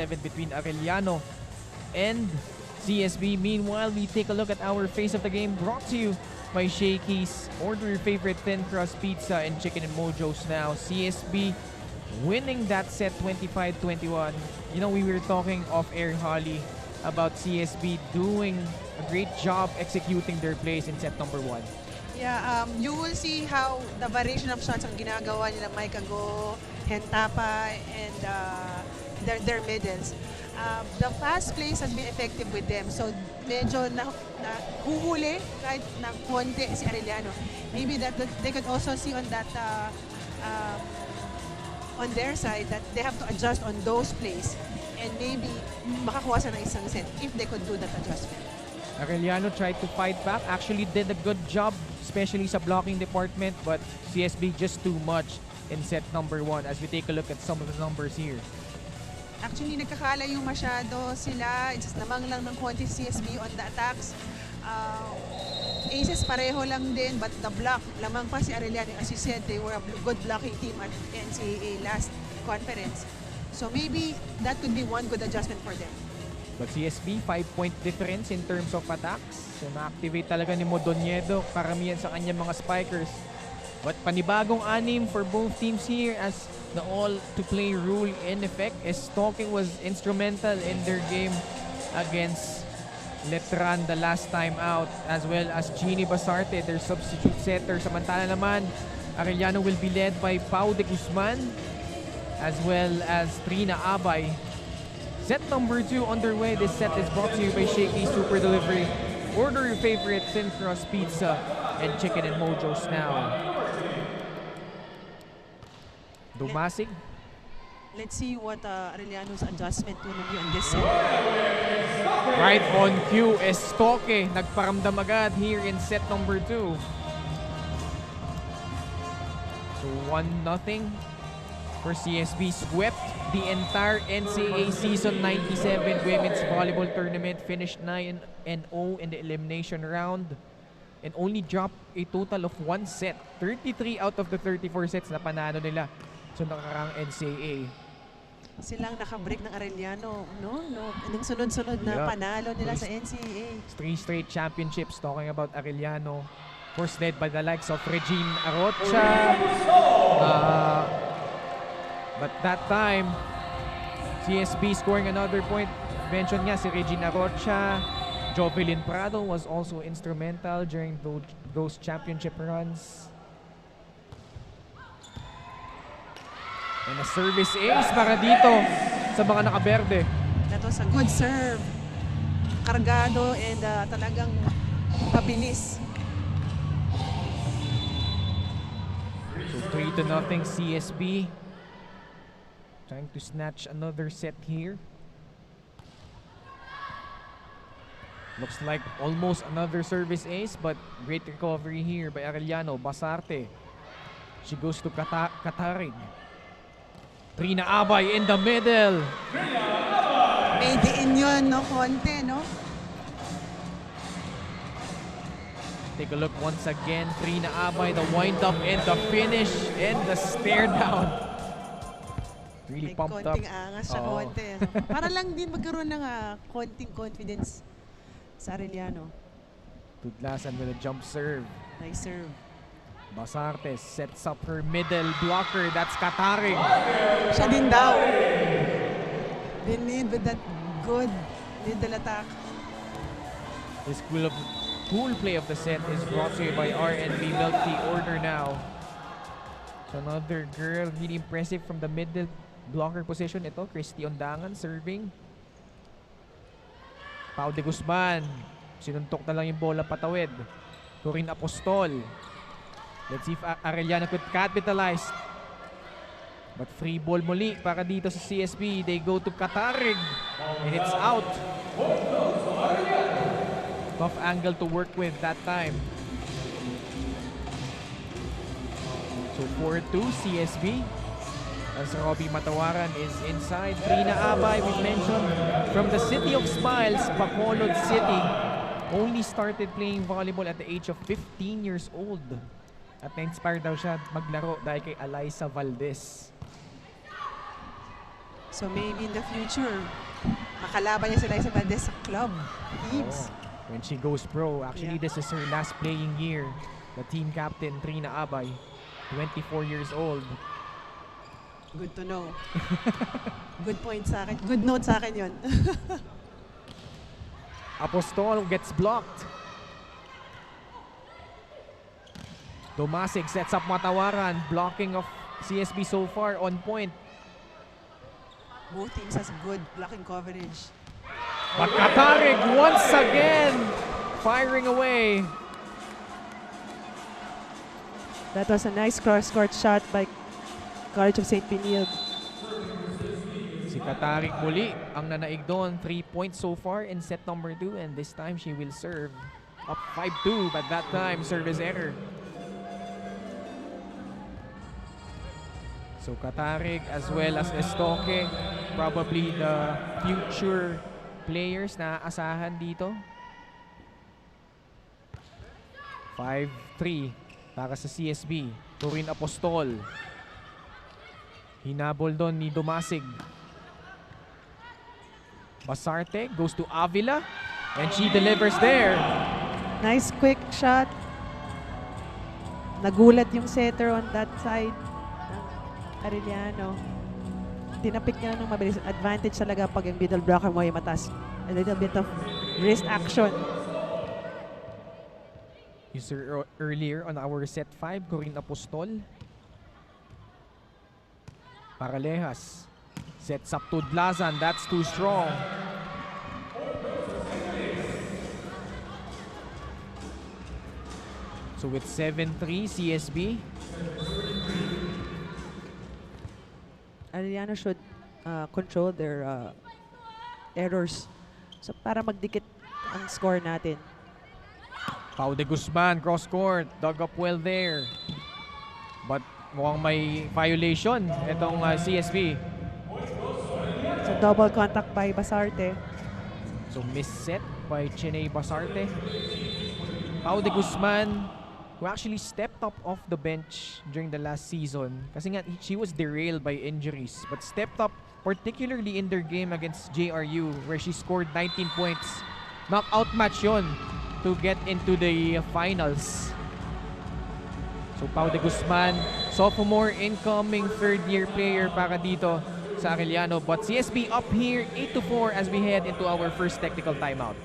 97 between Arellano and CSB. Meanwhile, we take a look at our face of the game brought to you by Shakey's. Order your favorite thin crust pizza and chicken and mojos now. CSB winning that set 25-21. You know, we were talking off air, Holly, about CSB doing a great job executing their plays in set number 1. Yeah, you will see how the variation of shots ang ginagawa nila Mike Ago, Hentapa, and their middles. The fast plays has been effective with them. So medyo huhuli kahit na konti si Arellano. Maybe that they could also see on that on their side that they have to adjust on those plays and maybe makakuha sa ng isang set if they could do that adjustment. Arellano tried to fight back, actually did a good job, especially sa blocking department, but CSB just too much in set number 1 as we take a look at some of the numbers here. Actually, nagkakalayo masyado sila. It's just lamang lang ng konti CSB on the attacks. Aces pareho lang din, but the block, lamang pa si Arellano. As you said, they were a good blocking team at NCAA last conference. So maybe that could be one good adjustment for them. But CSB, 5-point difference in terms of attacks. So na-activate talaga ni Modoniedo karamihan sa kanyang mga spikers. But panibagong anim for both teams here as the all-to-play rule in effect. Stalking was instrumental in their game against Letran the last time out, as well as Gini Basarte, their substitute setter. Samantala naman, Arellano will be led by Pau de Guzman as well as Trina Abay. Set number 2 underway. This set is brought to you by Shakey Super Delivery. Order your favorite thin crust pizza and chicken and mojos now. Dumasig. Let's see what Arellano's adjustment will be on this set. Right on cue, Estoque nagparamdam agad here in set number 2. So 1-0 for CSB. Swept the entire NCAA season 97 women's volleyball tournament. Finished 9-0 in the elimination round and only dropped a total of 1 set. 33 out of the 34 sets na panalo nila sa nakarang NCAA. Silang nakabreak ng Arellano, no? Anong sunod-sunod na panalo nila sa NCAA. 3 straight championships, talking about Arellano. Of course, led by the likes of Regine Arocha. But that time, CSB scoring another point. Mention nga si Regine Arocha. Jovelyn Prado was also instrumental during those championship runs. And a service ace para dito sa mga nakaberde. That was a good serve. Kargado and talagang mabilis. So 3-0 CSB. Trying to snatch another set here. Looks like almost another service ace, but great recovery here by Arellano. Basarte. She goes to Katarig. Trina Abay in the middle. May diin yun, no? Konti, no? Take a look once again. Trina Abay, the wind up and the finish and the stare down. Really may pumped up. Konting angas siya, konti. Para lang din magkaroon ng konting confidence sa Arellano. Tudlasan with a jump serve. Nice serve. Basarte sets up her middle blocker. That's Katarig. Siya din daw. They need with that good middle attack. This cool play of the set is brought to you by RNB Milk Tea. Order now. So another girl really impressive from the middle blocker position. Ito, Christy Ondangan serving. Pau de Guzman. Sinuntok na lang yung bola patawid. Corinne Apostol. Let's see if Arellano could capitalize. But free ball muli para dito sa CSB. They go to Katarig. And it's out. Tough angle to work with that time. So 4-2 CSB. As Robbie Matawaran is inside. Trina Abay, we mentioned, from the city of Smiles, Bacolod City. Only started playing volleyball at the age of 15 years old. At na-inspire daw siya maglaro dahil kay Alyssa Valdez. So maybe in the future, makalaban niya sila sa Valdez sa club teams. When she goes pro, actually this is her last playing year. The team captain, Trina Abay, 24 years old. Good to know. Good point sa akin. Good note sa akin yun. Apostol gets blocked. Domasic sets up Matawaran. Blocking of CSB so far on point. Both teams has good blocking coverage. But Katarig once again firing away. That was a nice cross-court shot by College of St. Benilde. Si Katarig muli ang nanaig doon. 3 points so far in set number 2, and this time she will serve up 5-2, but that time service error. So Katarig as well as Estoque, probably the future players na asahan dito. 5-3 para sa CSB. Turin Apostol. Hinabol doon ni Domasig. Basarte goes to Avila and she delivers there. Nice quick shot. Nagulat yung setter on that side ng Arellano. Tinapik niya ng mabilis. Advantage talaga pag yung middle blocker mo yung mataas. A little bit of wrist action. User earlier on our set 5, Corinne Apostol. Paralejas sets up to Dlazan. That's too strong. So with 7-3 CSB. Arellano should control their errors. So para magdikit ang score natin. Pau de Guzman, cross court, dug up well there. But mukhang may violation itong CSB. So double contact by Basarte. So misset by Chiney Basarte. Pau de Guzman, who actually stepped up off the bench during the last season. Kasi nga, she was derailed by injuries. But stepped up particularly in their game against JRU where she scored 19 points. Knockout match yon to get into the finals. So Pau de Guzman, sophomore incoming third-year player para dito sa Arellano. But CSB up here 8-4 as we head into our first technical timeout.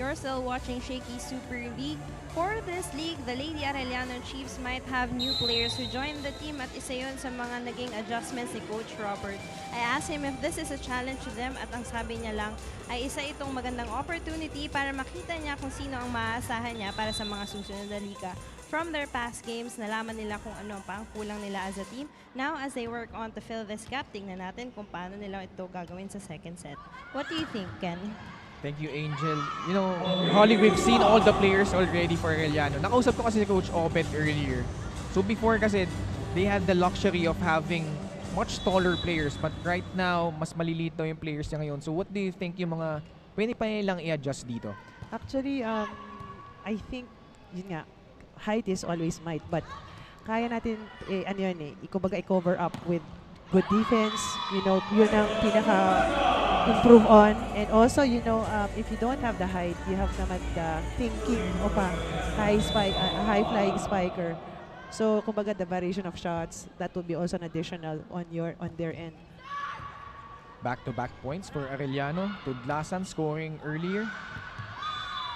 You're still watching Shakey Super League. For this league, the Lady Arellano Chiefs might have new players who joined the team at isa yun sa mga naging adjustments ni Coach Robert. I asked him if this is a challenge to them at ang sabi niya lang ay isa itong magandang opportunity para makita niya kung sino ang maaasahan niya para sa mga susunod na liga. From their past games, nalaman nila kung ano pa ang kulang nila as a team. Now, as they work on to fill this gap, tingnan natin kung paano nila ito gagawin sa second set. What do you think, Ken? Thank you, Angel. You know, Holly, we've seen all the players already for Arellano. Nakausap ko kasi si Coach Obed earlier. So before kasi, they had the luxury of having much taller players. But right now, mas maliliit daw yung players niya ngayon. So what do you think yung mga pwede pa nilang i-adjust dito? Actually, I think, yun nga, height is always might. But kaya natin, ano yun kumbaga i-cover up with good defense. You know, yun ang pinaka-improve on. And also, you know, if you don't have the height, you have naman the thinking of a high-flying spiker. So, kumbaga, the variation of shots, that will be also an additional on their end. Back-to-back points for Arellano. Tudlasan scoring earlier.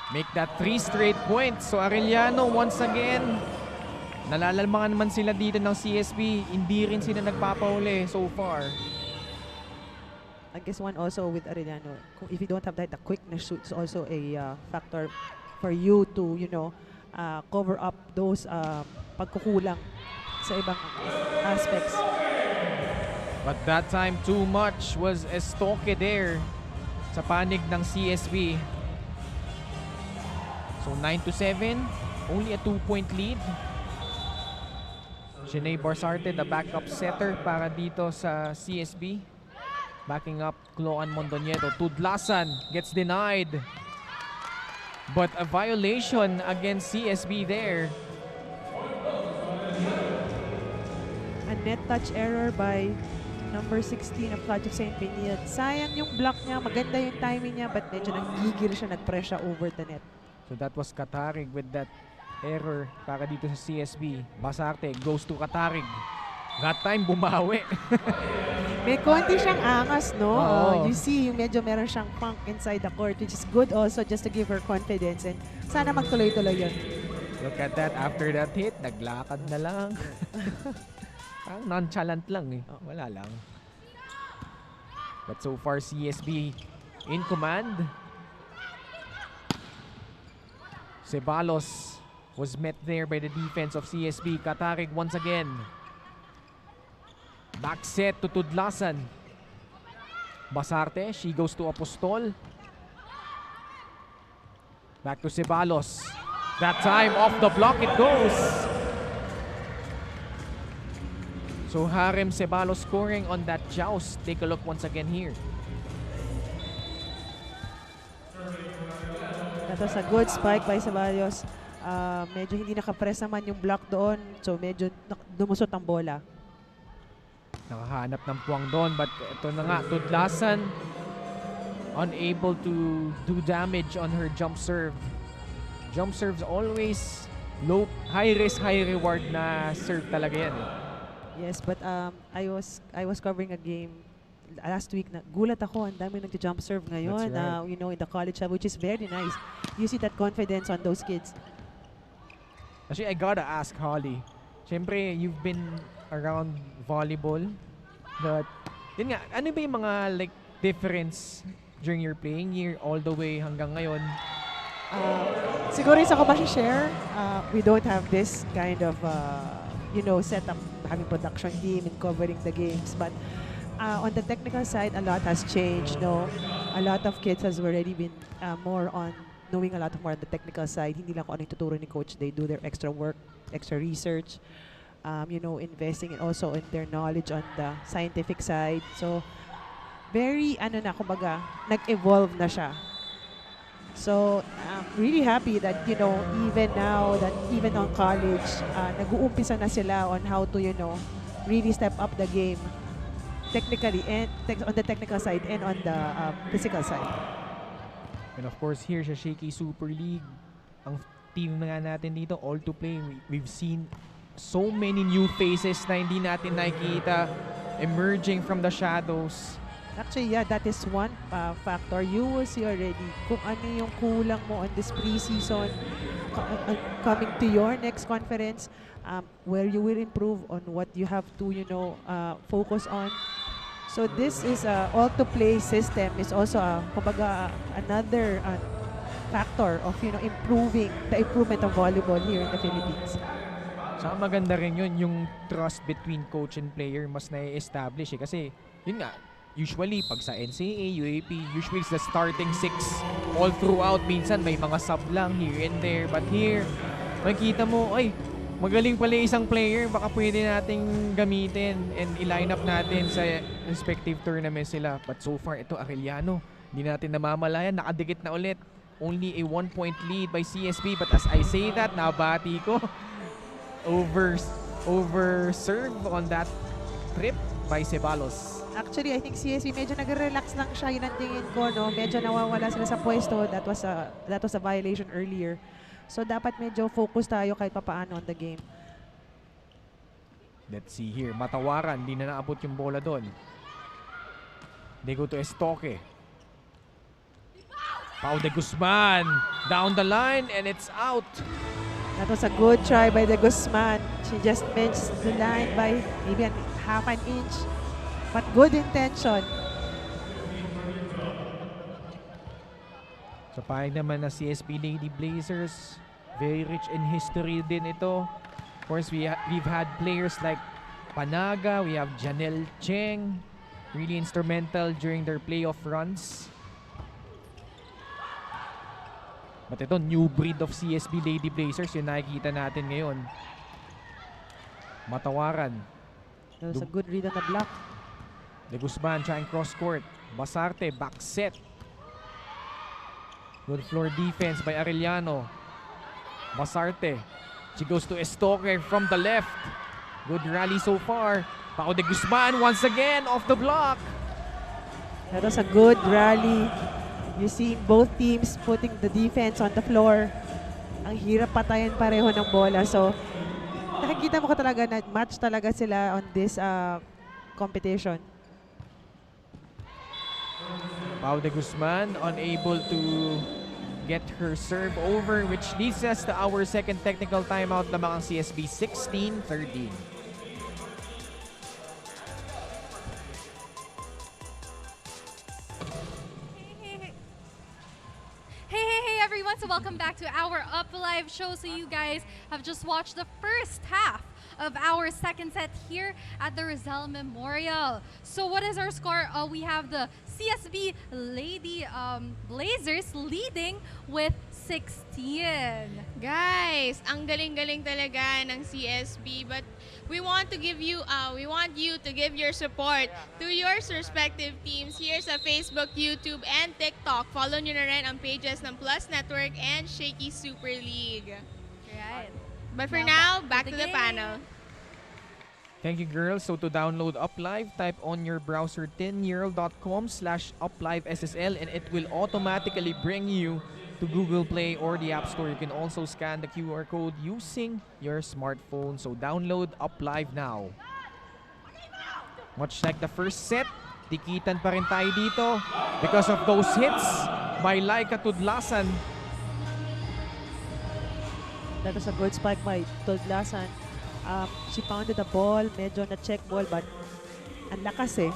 Make that 3 straight points. So Arellano once again, nalalalmangan naman sila dito ng CSB. Hindi rin sila nagpapauli so far. I guess one also with Arellano, if you don't have that, the quickness is also a factor for you to, you know, cover up those pagkukulang sa ibang aspects. But that time, too much was Estoque there sa panig ng CSB. So 9-7, only a 2-point lead. Sinead Barsarte, the backup setter para dito sa CSB. Backing up Cloan Mondoñedo. Tudlasan gets denied. But a violation against CSB there. A net touch error by number 16 of Clutch of St. Benilde. Sayang yung block niya, maganda yung timing niya, but medyo nanggigil siya, nag-press siya over the net. So that was Katarig with that error para dito sa CSB. Basarte goes to Katarig. That time, bumawi. May konti siyang angas, no? Oo. You see, medyo meron siyang punk inside the court, which is good also just to give her confidence. And sana magtuloy-tuloy yun. Look at that. After that hit, naglakad na lang. Parang nonchalant lang eh. Wala lang. But so far, CSB in command. Ceballos was met there by the defense of CSB. Katarig once again. Back set to Tudlasan. Basarte, she goes to Apostol. Back to Ceballos. That time, off the block it goes. So Harem Ceballos scoring on that joust. Take a look once again here. That was a good spike by Ceballos. Medyo hindi nakapress naman yung block doon. So medyo dumusot ang bola. Nakahanap ng puwang doon. But ito na nga, Tudlasan unable to do damage on her jump serve. Jump serves always low, high risk, high reward na serve talaga yan eh. Yes, but I was covering a game last week na gulat ako, ang dami nag-jump serve ngayon. That's right. You know, in the college level, which is very nice. You see that confidence on those kids. Actually, I gotta ask Holly. Siyempre, you've been around volleyball. But, yun nga, ano ba yung mga like difference during your playing year all the way hanggang ngayon? Siguro isa ko share we don't have this kind of setup, having production team and covering the games, but on the technical side a lot has changed. A lot of kids has already been more on knowing a lot more on the technical side. Hindi lang kung ano yung tuturo ni coach, they do their extra work, extra research, investing also in their knowledge on the scientific side. So very kumbaga nag-evolve na siya. So I'm really happy that even now that even on college nag-uumpisa na sila on how to really step up the game technically and on the technical side and on the physical side. And of course here sa Shakey Super League, ang team nga natin dito all to play. We've seen so many new faces na hindi natin nakikita emerging from the shadows. Actually, yeah, that is one factor. You will see already kung ano yung kulang mo on this preseason coming to your next conference, where you will improve on what you have to, focus on. So this is all-to-play system is also kumbaga another factor of improving the improvement of volleyball here in the Philippines. Saka maganda rin yun, yung trust between coach and player mas na-establish eh. Kasi yun nga, usually, pag sa NCAA, UAP, usually it's the starting six all throughout. Minsan, may mga sub lang here and there. But here, makikita mo, ay, magaling pala isang player. Baka pwede nating gamitin and i-line up natin sa respective tournament sila. But so far, ito, Arellano. Hindi natin namamalayan. Nakadikit na ulit. Only a 1-point lead by CSB. But as I say that, nabati ko. Over serve on that trip by Ceballos. Actually, I think CSB medyo nag-relax lang siya. Yun ang tingin ko, no? Medyo nawawala sila sa pwesto. That was a violation earlier. So, dapat medyo focus tayo kahit papaano on the game. Let's see here. Matawaran. Di na naabot yung bola doon. They go to Estoque. Pau de Guzman. Down the line and it's out. That was a good try by the Guzman. She just missed the line by maybe half an inch. But good intention. Sa pahig naman na CSB Lady Blazers, very rich in history din ito. Of course, we've had players like Panaga, we have Janelle Cheng, really instrumental during their playoff runs. But ito, new breed of CSB Lady Blazers, yung nakikita natin ngayon. Matawaran. That was a good read on the block. De Guzman trying cross court. Basarte, back set. Good floor defense by Arellano. Basarte. She goes to Estoque from the left. Good rally so far. Pao de Guzman once again off the block. That was a good rally. You see both teams putting the defense on the floor. Ang hirap patayan pareho ng bola. So, nakikita mo ka talaga na match talaga sila on this competition. Pao de Guzman unable to get her serve over, which leads us to our second technical timeout lamang ang CSB 16-13. Hey everyone, so welcome back to our Up Live show. So you guys have just watched the first half of our second set here at the Rizal Memorial. So what is our score? We have the CSB Lady Blazers leading with 16. Guys, ang galing-galing talaga ng CSB, but we want to give you to give your support to your respective teams here sa Facebook, YouTube, and TikTok. Follow nyo na rin ang pages ng Plus Network and Shakey Super League. Right. But for now, back to the panel. Thank you, girls. So to download UpLive, type on your browser tinyurl.com/uplivessl and it will automatically bring you to Google Play or the App Store. You can also scan the QR code using your smartphone. So download UpLive now. Much like the first set, tikitan pa rin tayo dito because of those hits by Laika Tudlasan. That was a good spike by Tudlasan. She pounded the ball, medyo na-check ball, but ang lakas eh.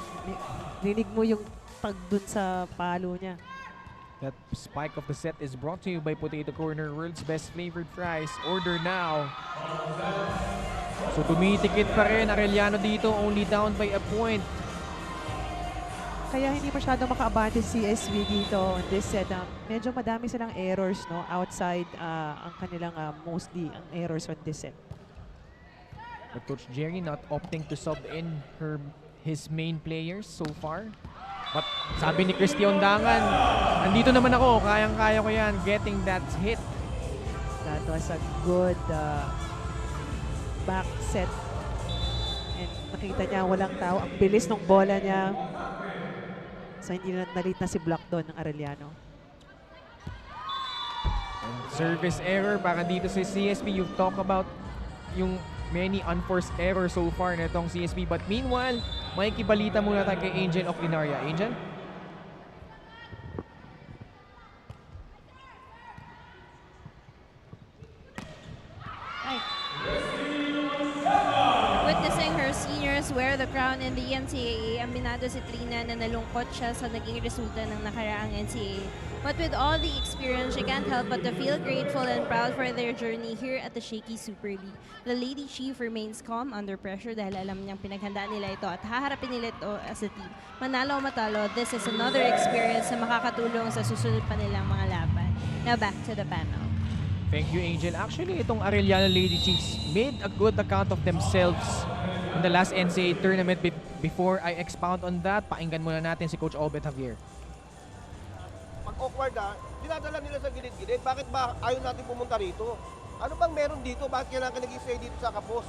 Rinig mo yung tag dun sa palo niya. That spike of the set is brought to you by Potato Corner, world's best flavored fries. Order now. So tumitikit pa rin Arellano dito, only down by a point. Kaya hindi masyado makaabante si CSB dito on this set. Medyo madami silang errors, no? Outside ang kanilang mostly ang errors on this set. But Coach Jerry not opting to sub in his main players so far. But sabi ni Christian Dangan, nandito naman ako, kayang-kaya ko yan, getting that hit. That was a good back set. And nakita niya walang tao. Ang bilis ng bola niya. So hindi na nalit na si block doon ng Arellano. And service error para dito sa CSB. You've talked about yung many unforced errors so far na itong CSB. But meanwhile, may kibalita muna tayo kay Angel Oclinaria. Angel? Witnessing her seniors wear the crown in the NCAA, aminado si Trina na nalungkot siya sa naging resulta ng nakaraang NCAA. But with all the experience, she can't help but to feel grateful and proud for their journey here at the Shakey Super League. The Lady Chief remains calm under pressure dahil alam niyang pinaghandaan nila ito at haharapin nila ito as a team. Manalo o matalo, this is another experience na makakatulong sa susunod pa nilang mga laban. Now back to the panel. Thank you, Angel. Actually, itong Arellano Lady Chiefs made a good account of themselves in the last NCAA tournament. Before I expound on that, pakinggan muna natin si Coach Obet Javier. Pag awkward dinadala nila sa gilid-gilid. Bakit ba ayaw natin pumunta rito? Ano bang meron dito? Bakit kailangan ka nag-stay dito sa kapos?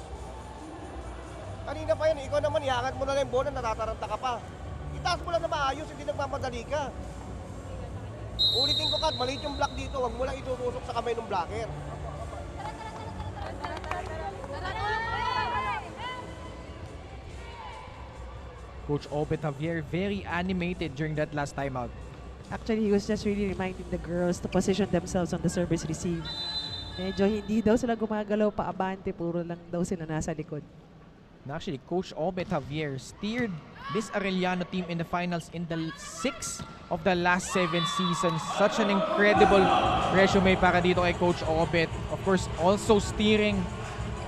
Kanina pa yan, ikaw naman, iangat mo na lang yung bola, natataranta ka pa. Itaas mo lang na maayos, hindi nagmamadali ka. Ulitin ko, Kat, maliit yung block dito. Huwag mo lang itutusok sa kamay ng blocker. Coach Obet Javier, very animated during that last timeout. Actually, he was just really reminding the girls to position themselves on the service receive. Medyo hindi daw sila gumagalaw pa abante, puro lang daw sila nasa likod. And actually, Coach Obet Javier steered this Arellano team in the finals in the 6 of the last 7 seasons. Such an incredible resume para dito kay Coach Obet. Of course, also steering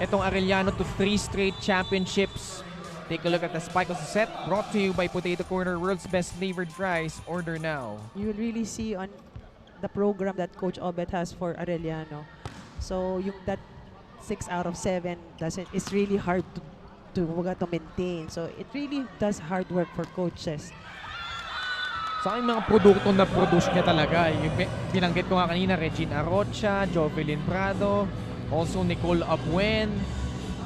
itong Arellano to 3 straight championships Take a look at the spike of the set, brought to you by Potato Corner, world's best flavored fries. Order now. You will really see on the program that Coach Obet has for Arellano. So yung that 6 out of 7 it's really hard to maintain. So it really does hard work for coaches. Sa aking mga produkto na produce niya talaga, yung binanggit ko nga kanina, Regina Rocha, Jovelyn Prado, also Nicole Abuen,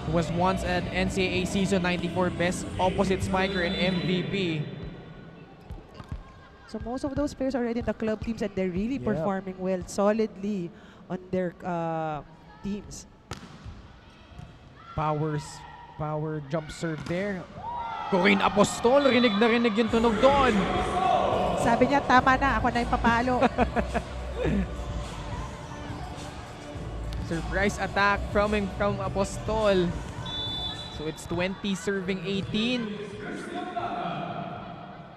who was once an NCAA Season 94 Best Opposite Spiker and MVP. So most of those players are already in the club teams and they're really Yep. performing well, solidly on their teams. Power jump serve there. Corinne Apostol, rinig na rinig yung tunog doon. Sabi niya, tama na, ako na yung papalo. Surprise attack from Apostol. So it's 20 serving 18.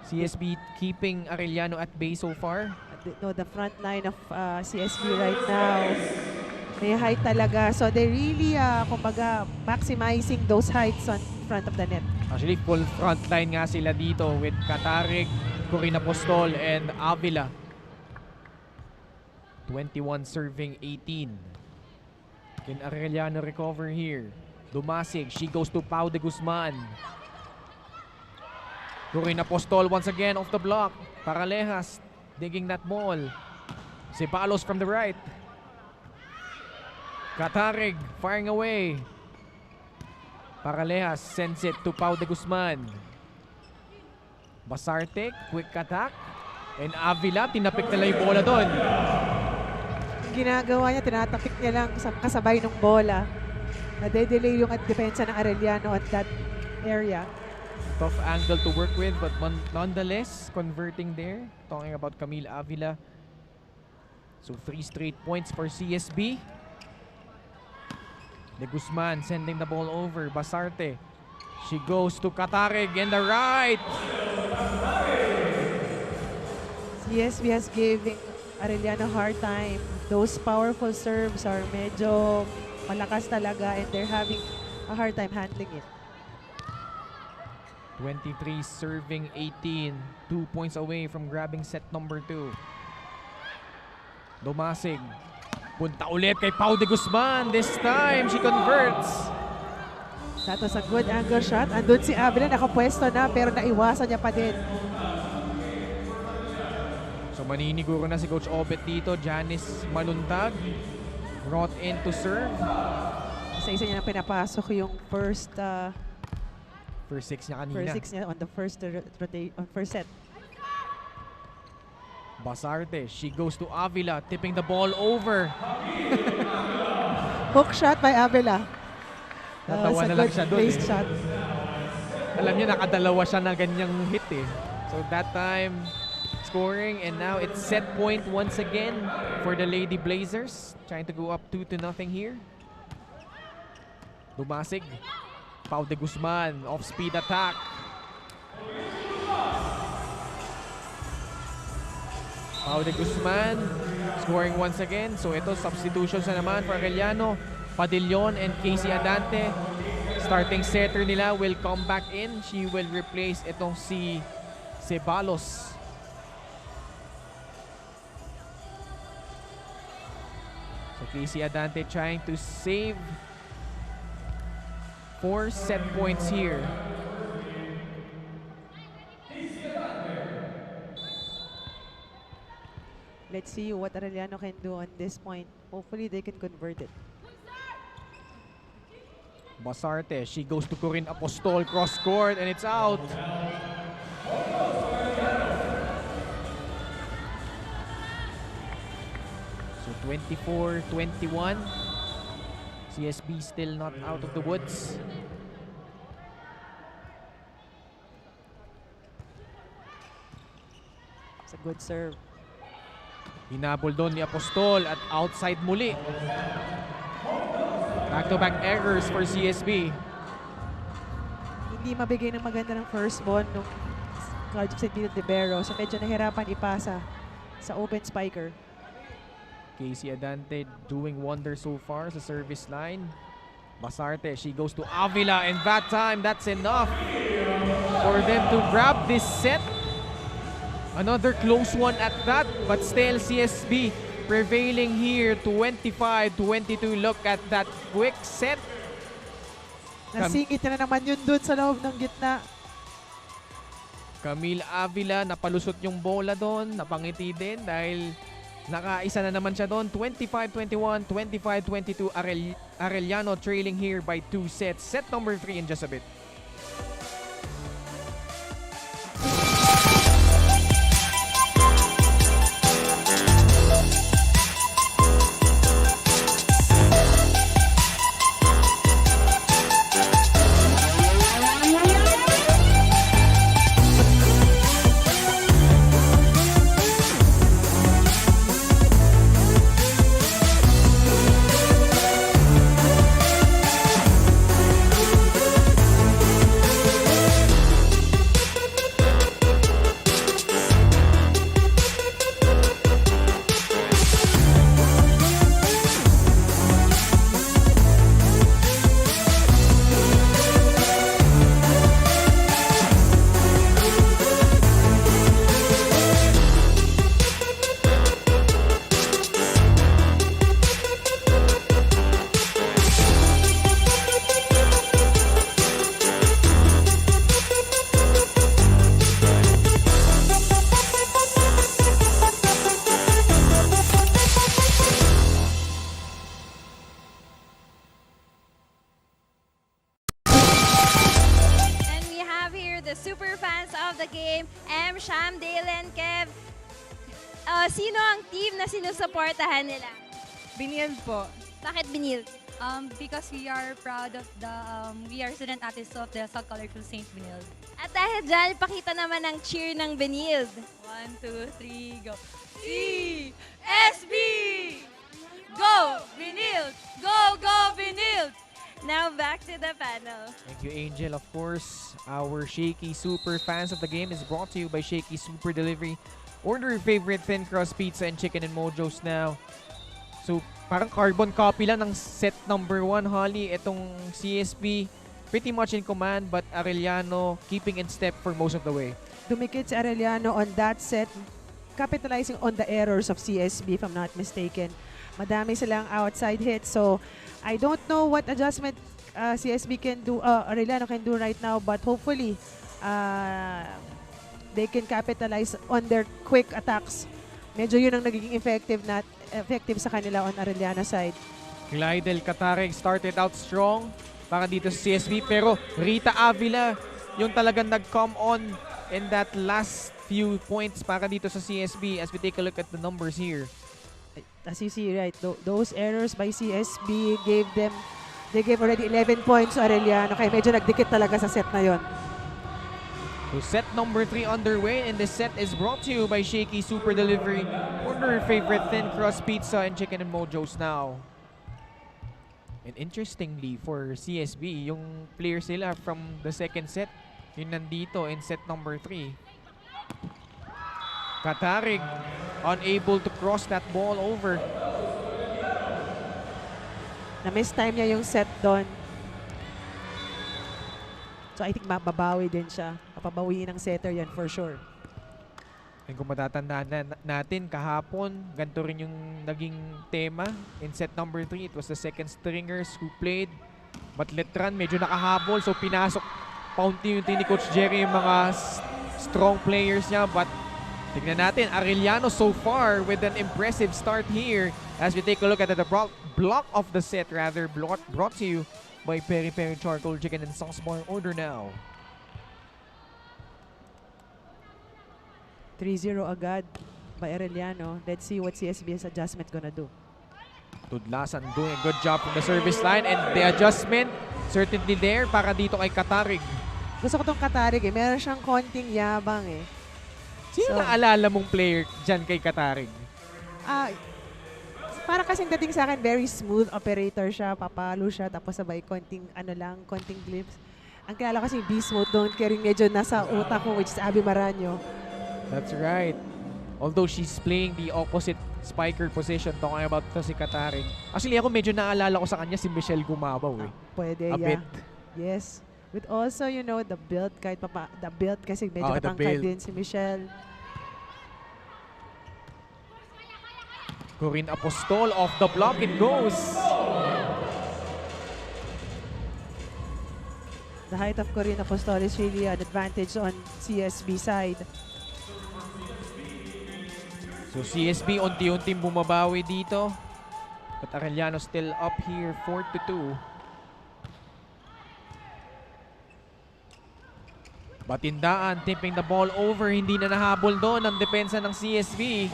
CSB keeping Arellano at bay so far. No, the front line of CSB right now, may height talaga. So they really, kumbaga, maximizing those heights on front of the net. Actually, full front line nga sila dito with Katarig, Corinne Apostol, and Avila. 21 serving 18. Can Arellano recover here? Dumasig, she goes to Pau de Guzman. Corinne Apostol once again off the block. Paralejas digging that ball. Ceballos from the right. Katarig firing away. Paralejas sends it to Pau de Guzman. Basarte, quick attack. And Avila, tinapik nila yung bola doon. Ginagawa niya, tinatapik niya lang kasabay ng bola. Nade-delay yung depensa ng Arellano at that area. Tough angle to work with, but nonetheless, converting there. Talking about Camille Avila. So 3 straight points for CSB. De Guzman sending the ball over. Basarte. She goes to Katarig in the right. CSB has giving Arellano hard time. Those powerful serves are medyo malakas talaga and they're having a hard time handling it. 23 serving 18. 2 points away from grabbing set number 2. Dumasig. Punta ulit kay Pau de Guzman. This time, she converts. That was a good angle shot. Andun si Avila, nakapwesto na pero naiwasan niya pa din. So maniniguro na si Coach Obet dito. Janice Maluntag. Brought in to serve. Isa-isa niya na pinapasok yung first 6 niya kanina. first 6 niya on the first set. Basarte, she goes to Avila, tipping the ball over. Hook shot by Avila. Natawa na lang siya doon eh. Shot. Alam niya, nakadalawa siya na ganyang hit eh. So that time, scoring, and now it's set point once again for the Lady Blazers. Trying to go up 2-0 here. Dumasig. Pau de Guzman, off-speed attack. Pau de Guzman scoring once again. So ito, substitutions na naman for Arellano. Padillon and Casey Adante. Starting setter nila will come back in. She will replace itong si Ceballos. So Casey Adante trying to save 4 set points here. Let's see what Arellano can do on this point. Hopefully they can convert it. Basarte, she goes to Corinne Apostol, cross court, and it's out. So 24-21. CSB still not out of the woods. It's a good serve. Hinabol doon ni Apostol at outside muli. Back-to-back errors for CSB. Hindi mabigay ng maganda ng first ball nung Cards of St. Peter de Bero. So medyo nahirapan ipasa sa open spiker. Casey Adante doing wonders so far sa service line. Basarte, she goes to Avila, and that time, that's enough for them to grab this set. Another close one at that, but still CSB prevailing here, 25-22. Look at that quick set. Nasingit na naman yun dun sa loob ng gitna. Camille Avila, napalusot yung bola doon, napangiti din dahil nakaisa na naman siya doon. 25-21, 25-22, Arellano trailing here by 2 sets. Set number 3 in just a bit. super fans of the game, M, Sham, Dalen, Kev. Sino ang team na sinusuportahan nila? Binild po. Bakit Binild? Because we are proud of the, we are student artists of the South Colorful Saint Binild. At dahil dyan, pakita naman ang cheer ng Binild. 1, 2, 3, go. CSB! Go, Binild! Go, go, Binild! Now back to the panel. Thank you, Angel. Of course, our Shakey Super fans of the game is brought to you by Shakey Super Delivery. Order your favorite thin crust pizza and chicken and mojos now. So, parang carbon copy lang ng set number 1, Holly. Itong CSB, pretty much in command, but Arellano keeping in step for most of the way. Dumikit si Arellano on that set, capitalizing on the errors of CSB, if I'm not mistaken. Madami silang outside hits, so I don't know what adjustment CSB can do, Arellano can do right now, but hopefully they can capitalize on their quick attacks. Medyo yun ang nagiging effective sa kanila on Arellano side. Glidel Katareg started out strong para dito sa CSB, pero Rita Avila yung talagang nag-come on in that last few points para dito sa CSB as we take a look at the numbers here. As you see, right, those errors by CSB they gave already 11 points to Arellano, kaya medyo nagdikit talaga sa set na yon. So set number 3 underway, and this set is brought to you by Shakey Super Delivery. Order your favorite thin crust pizza and chicken and mojos now. And interestingly for CSB, yung players nila from the second set, yun nandito in set number 3. Katarig unable to cross that ball over. Na-miss time niya yung set doon. So I think mababawi din siya. Papabawiin ng setter yan for sure. And kung matatandaan natin, kahapon, ganito rin yung naging tema. In set number 3, it was the second stringers who played. But Letran medyo nakahabol, so pinasok paunti-unti ni Coach Jerry yung mga strong players niya. But tignan natin, Arellano so far with an impressive start here as we take a look at the block of the set, rather brought to you by Peri Peri Charcoal Chicken and Sauce Bar. Order now. 3-0 agad by Arellano. Let's see what CSB's adjustment gonna do. Tudlasan doing a good job from the service line, and the adjustment certainly there para dito kay Katarig. Gusto ko tong Katarig eh. Meron siyang konting yabang eh. Sino naalala mong player dyan kay Katarig? Para kasing dating sa akin, very smooth operator siya. Papalo siya, tapos sabay konting glimpse. Ang kilala ko si Beast Mode, don't care, medyo nasa utak ko, which is Abby Maranyo. That's right. Although she's playing the opposite spiker position, talking about to si Kataring. Actually, ako medyo naalala ko sa kanya si Michelle Gumabaw eh. Pwede, A bit. Yes. With also, you know, the build, the build kasi medyo the matangkad build. din si Michelle. Corinne Apostol off the block, it goes. The height of Corinne Apostol is really an advantage on CSB side. So CSB unti-unting bumabawi dito. But Arellano still up here, 4-2. Batindaan, tipping the ball over. Hindi na nahabol doon ang depensa ng CSB.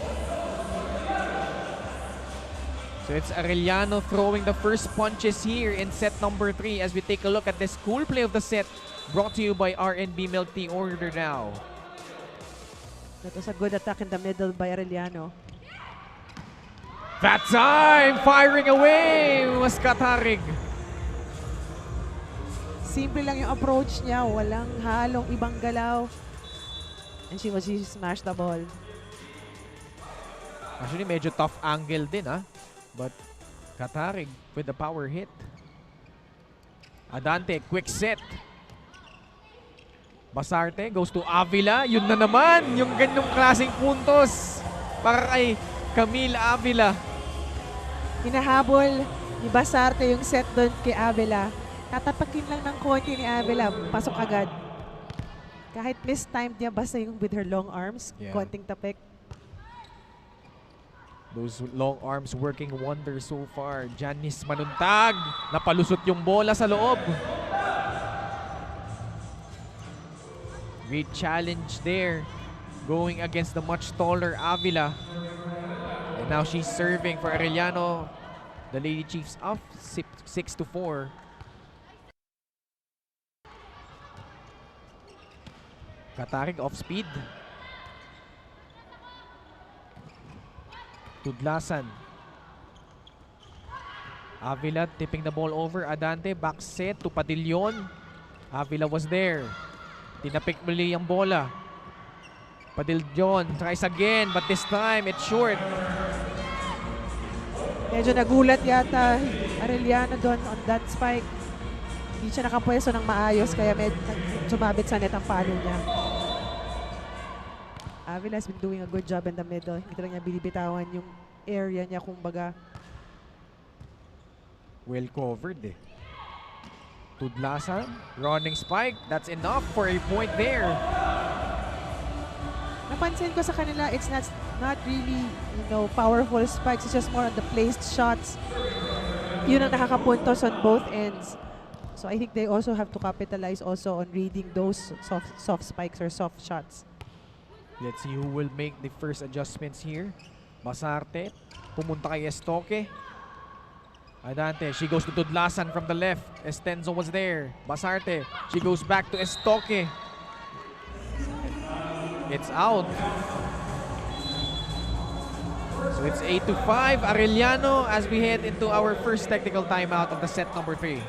So it's Arellano throwing the first punches here in set number 3 as we take a look at this cool play of the set brought to you by R&B Milk Tea. Order now. That was a good attack in the middle by Arellano. That time! Firing away was Katarig. Simple lang yung approach niya. Walang halong ibang galaw. And she smashed the ball. Actually, medyo tough angle din But Katarig with the power hit. Adante, quick set. Basarte goes to Avila. Yun na naman, yung ganyong klaseng puntos para kay Camille Avila. Hinahabol ni Basarte yung set doon kay Avila. Tatapakin lang ng konti ni Avila. Pasok agad. Kahit mistimed niya basta yung with her long arms. Yeah. Konting tapik. Those long arms working wonders so far. Janice Manuntag. Napalusot yung bola sa loob. Great challenge there. Going against the much taller Avila. And now she's serving for Arellano. The Lady Chiefs up 6-4. Katarig off speed. Tudlasan. Avila tipping the ball over. Adante back set to Padillon. Avila was there. Tinapik muli ang bola. Padillon tries again but this time it's short. Medyo nagulat yata Arellano doon on that spike. Hindi siya nakapwesto ng maayos kaya sumabit sa net ang palo niya. Avila has been doing a good job in the middle. Hindi lang niya binibitawan yung area niya kumbaga. Well covered eh. Tudlasan, running spike. That's enough for a point there. Napansin ko sa kanila, it's not really, you know, powerful spikes. It's just more on the placed shots. Yun ang nakakapuntos on both ends. So I think they also have to capitalize also on reading those soft spikes or soft shots. Let's see who will make the first adjustments here. Basarte, pumunta kay Estoque. Adante, she goes to Tudlasan from the left. Estenzo was there. Basarte, she goes back to Estoque. It's out. So it's 8-5. Arellano as we head into our first technical timeout of the set number 3.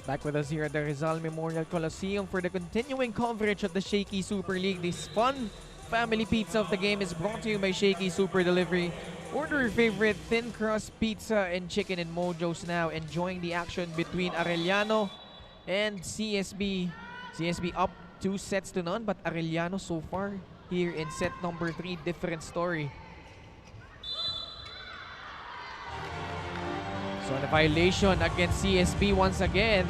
Back with us here at the Rizal Memorial Coliseum for the continuing coverage of the Shakey Super League. This fun family pizza of the game is brought to you by Shakey Super Delivery. Order your favorite thin crust pizza and chicken in Mojo's now. Enjoying the action between Arellano and CSB. CSB up 2 sets to none, but Arellano so far here in set number 3, different story. So the violation against CSB once again.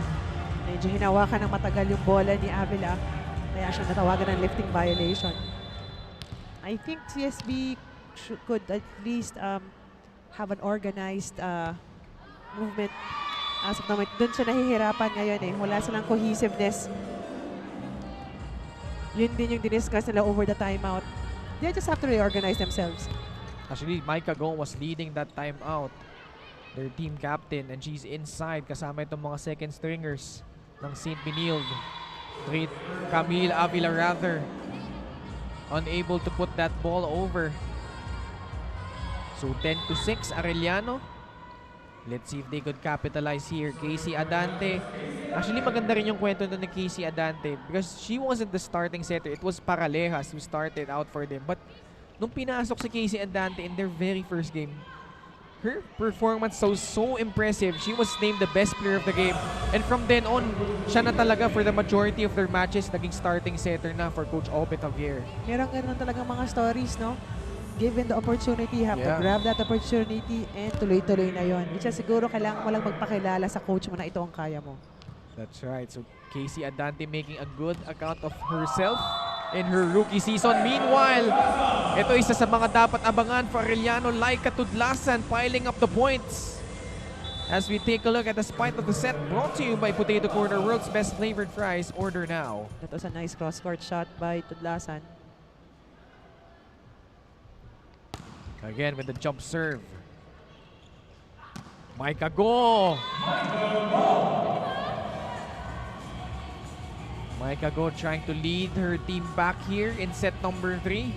Medyo hinawakan ng matagal yung bola ni Avila. Kaya siya natawagan ng lifting violation. I think CSB could at least have an organized movement As of now, doon siya nahihirapan ngayon eh. Wala silang cohesiveness. Yun din yung diniscuss nila over the timeout. They just have to reorganize themselves. Actually, Micah Go was leading that timeout. Their team captain, and she's inside kasama itong mga second stringers ng St. Benilde. Camille Avila rather unable to put that ball over. So 10-6 Arellano. Let's see if they could capitalize here. Casey Adante. Actually, maganda rin yung kwento doon ni Casey Adante because she wasn't the starting setter. It was Paralejas who started out for them. But nung pinasok si Casey Adante in their very first game, her performance was so impressive. She was named the best player of the game. And from then on, siya na talaga for the majority of their matches, naging starting setter na for Coach Obet Javier. Meron ganun talaga mga stories, no? Given the opportunity, you have to grab that opportunity and tuloy-tuloy na yon. Which is siguro kailangan mo lang magpakilala sa coach mo na ito ang kaya mo. That's right. So Casey Adante making a good account of herself in her rookie season. Meanwhile, ito isa sa mga dapat abangan for Arellano. Laika Tudlasan piling up the points. As we take a look at the spite of the set, brought to you by Potato Corner, world's best flavored fries. Order now. That was a nice cross-court shot by Tudlasan. Again with the jump serve. Micah Go! Micah Go trying to lead her team back here in set number 3.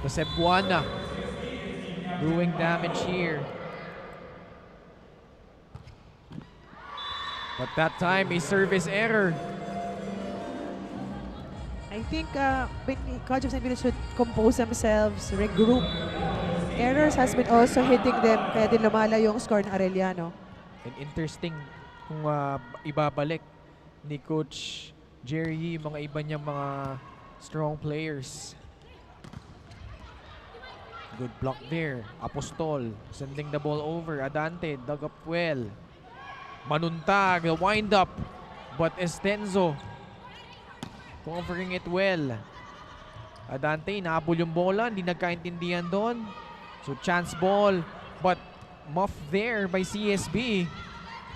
The Cebuana doing damage here. But that time, a service error. I think College of St. Vincent should compose themselves, regroup. Errors has been also hitting them, kaya din lumala yung score ng Arellano. And interesting kung ibabalik ni Coach Jerry mga iba niyang mga strong players. Good block there. Apostol sending the ball over. Adante dug up well. Manuntag, the wind up. But Estenzo covering it well. Adante, inaabol yung bola. Hindi nagkaintindihan doon. So chance ball. But muff there by CSB.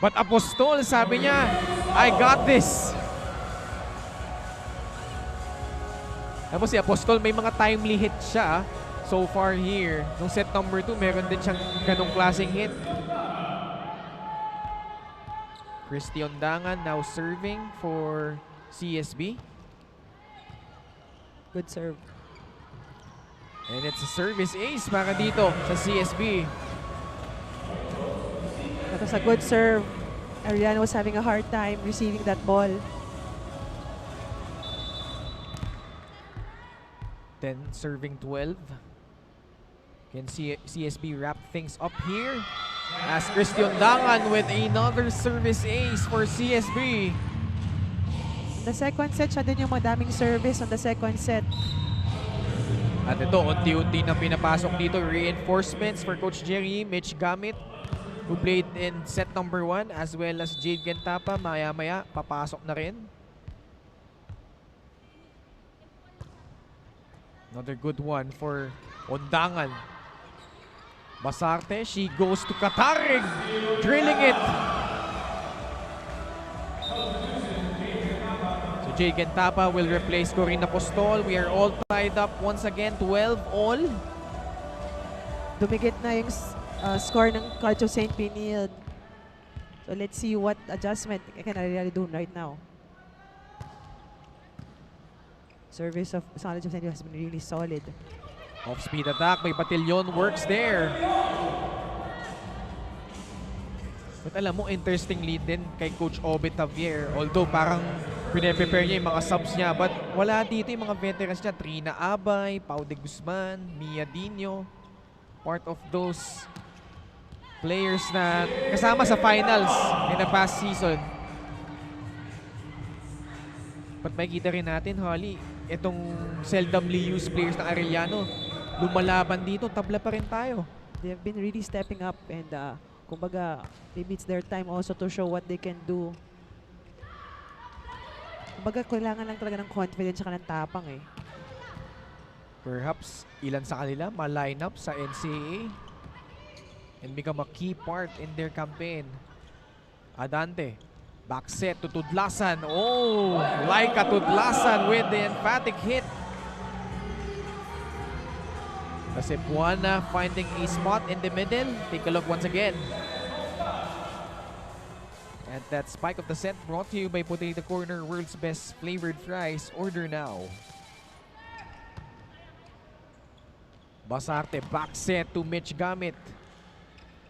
But Apostol, sabi niya, I got this. Tapos si Apostol, may mga timely hit siya so far here. Nung set number 2, meron din siyang ganong klaseng hit. Christy Ondangan now serving for CSB. Good serve. And it's a service ace para dito sa CSB. That was a good serve. Arellano was having a hard time receiving that ball. Then serving 12. Can CSB wrap things up here? As Christian Dangan with another service ace for CSB. The second set, siya din yung madaming service on the second set. At ito, unti-unti na pinapasok dito. Reinforcements for Coach Jerry. Mitch Gamit, who played in set number 1, as well as Jade Gentapa. Maya-maya, papasok na rin. Another good one for Ondangan. Basarte, she goes to Katarig, drilling it. So Jade Gentapa will replace Corinne Apostol. We are all tied up once again, 12 all. Dumigit na yung score ng College of St. Benilde. So let's see what adjustment can Arellano do right now. Service of College of St. Benilde has been really solid. Off-speed attack, may batilyon works there. But alam mo, interesting lead din kay Coach Obet Javier. Although parang pine-prepare niya yung mga subs niya. But wala dito yung mga veterans niya. Trina Abay, Pau de Guzman, Mia Dino. Part of those players na kasama sa finals in the past season. But makikita rin natin, Holly, itong seldomly used players ng Arellano, lumalaban dito, tabla pa rin tayo. They have been really stepping up and kumbaga, maybe it's their time also to show what they can do. Kumbaga, kailangan lang talaga ng confidence at ng tapang eh. Perhaps ilan sa kanila ma-line up sa NCAA. and become a key part in their campaign. Adante, back set to Tudlasan. Oh, Laika Tudlasan with the emphatic hit. The Cebuana finding a spot in the middle. Take a look once again. And that spike of the set brought to you by Potato Corner, world's best flavored fries. Order now. Basarte, back set to Mitch Gamit.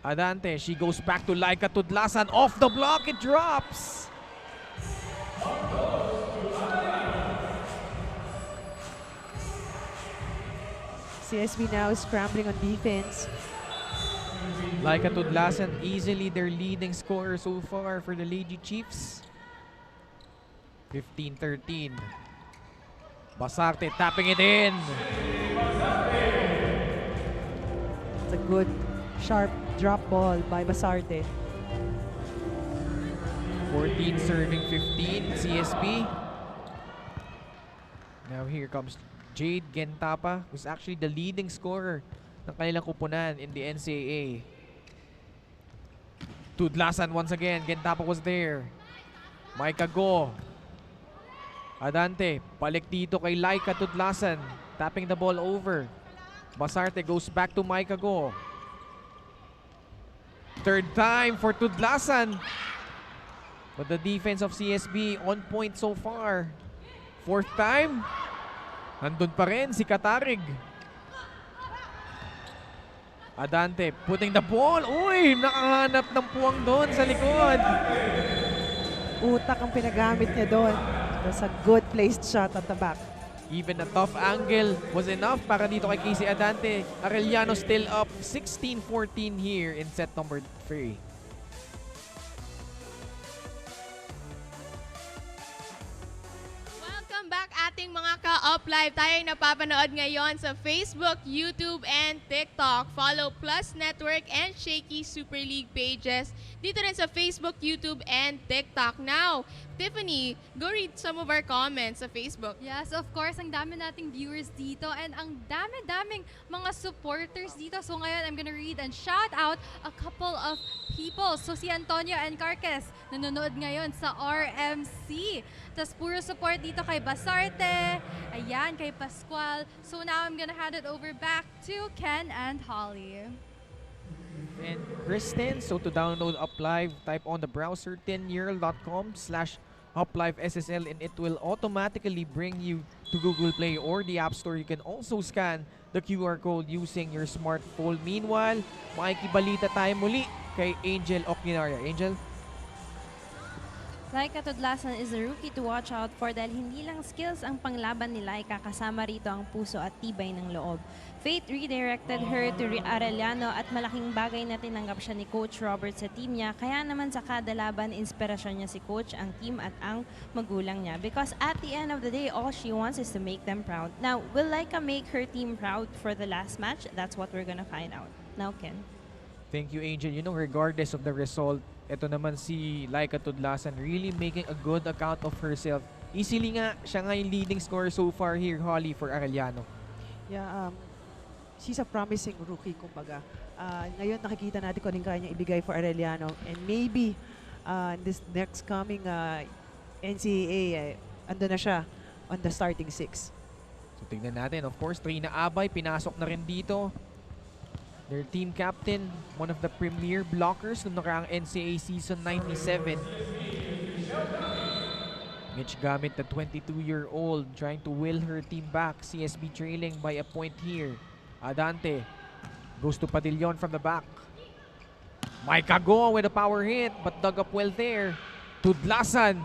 Adante, she goes back to Laika Tudlasan. Off the block, it drops. CSB now is scrambling on defense. Laika Tudlasan easily their leading scorer so far for the Lady Chiefs. 15-13. Basarte tapping it in. It's a good, sharp drop ball by Basarte. 14 serving 15 CSB. Now here comes Jade Gentapa, who's actually the leading scorer ng kanilang kupunan in the NCAA. Tudlasan once again. Gentapa was there. Maika Go. Adante, balik dito kay Laika Tudlasan. Tapping the ball over. Basarte goes back to Maika Go. Third time for Tudlasan. But the defense of CSB on point so far. Fourth time. Nandun pa rin si Katarig. Adante putting the ball. Uy, nakahanap ng puwang doon sa likod. Utak ang pinagamit niya doon. That's a good placed shot at the back. Even a tough angle was enough para dito kay Casey Adante. Arellano still up 16-14 here in set number 3. Back ating mga ka-up live. Tayo ay napapanood ngayon sa Facebook, YouTube, and TikTok. Follow Plus Network and Shakey Super League pages dito rin sa Facebook, YouTube, and TikTok. Now, Tiffany, go read some of our comments sa Facebook. Yes, of course, ang dami nating viewers dito and ang dami-daming mga supporters dito. So ngayon, I'm gonna read and shout out a couple of people. So si Antonio and Carques, nanonood ngayon sa RMC. Tapos puro support dito kay Basarte, ayan, kay Pascual. So now I'm gonna hand it over back to Ken and Holly. And Kristen, so to download UpLive, type on the browser tinyurl.com/UpLiveSSL and it will automatically bring you to Google Play or the App Store. You can also scan the QR code using your smartphone. Meanwhile, makikibalita tayo muli kay Angel Okinaria. Angel? Laika Tudlasan is a rookie to watch out for dahil hindi lang skills ang panglaban ni Laika, kasama rito ang puso at tibay ng loob. Fate redirected her to Arellano at malaking bagay na tinanggap siya ni Coach Robert sa team niya. Kaya naman sa kada laban, inspirasyon niya si Coach, ang team at ang magulang niya. Because at the end of the day, all she wants is to make them proud. Now, will Laika make her team proud for the last match? That's what we're gonna find out. Now, Ken. Thank you, Angel. You know, regardless of the result, ito naman si Laika Tudlasan really making a good account of herself. Easily nga, siya nga yung leading scorer so far here, Holly, for Arellano. Yeah, she's a promising rookie, kumbaga. Ngayon nakikita natin kung anong kaya niya ibigay for Arellano. And maybe this next coming NCAA, ando na siya on the starting 6. So tingnan natin, of course, Trina Abay, pinasok na rin dito. Their team captain, one of the premier blockers noong nakaraang NCAA season 97. Mitch Gamit, the 22-year-old, trying to will her team back. CSB trailing by a point here. Adante goes to Padillon from the back. Maika Go with a power hit, but dug up well there. Tudlasan.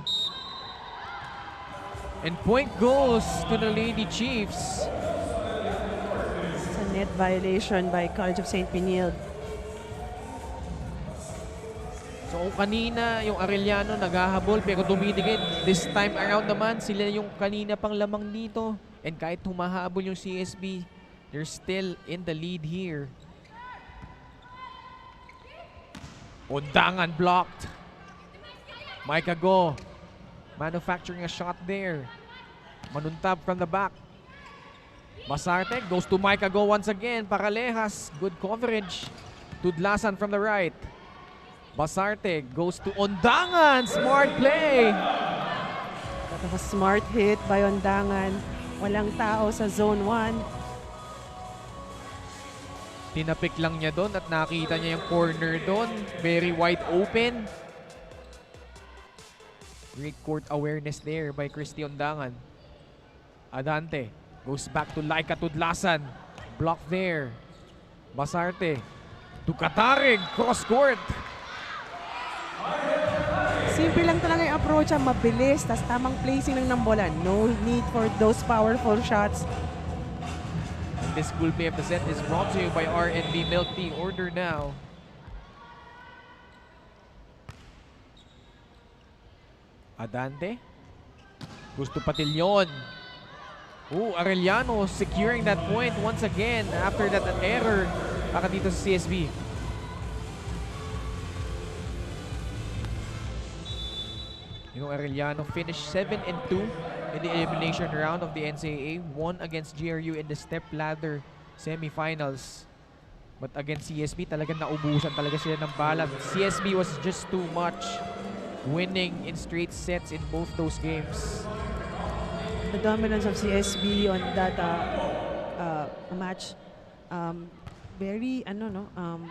And point goes to the Lady Chiefs. Net violation by College of St. Benilde. So kanina yung Arellano naghahabol pero dumidikit. This time around naman sila yung kanina pang lamang dito. And kahit humahabol yung CSB, they're still in the lead here. Undangan blocked. Maika Go manufacturing a shot there. Manuntab from the back. Basarte goes to Maika Go once again. Paralehas. Good coverage. Tudlasan from the right. Basarte goes to Ondangan. Smart play. That was a smart hit by Ondangan. Walang tao sa zone 1. Tinapik lang niya doon at nakita niya yung corner doon. Very wide open. Great court awareness there by Christy Ondangan. Adante goes back to Laika Tudlasan. Block there. Basarte to Katarig. Cross court. Simple lang talaga yung approach. Mabilis. Tas tamang placing ng bola. No need for those powerful shots. This cool play of the set is brought to you by R&B Milk Tea. Order now. Adante goes to Patillon. Arellano securing that point once again after that error para dito sa CSB. Yung Arellano finished 7-2 in the elimination round of the NCAA, won against GRU in the step ladder semifinals. But against CSB, talagang naubusan talaga sila ng bala. CSB was just too much, winning in straight sets in both those games. The dominance of CSB on that match, very,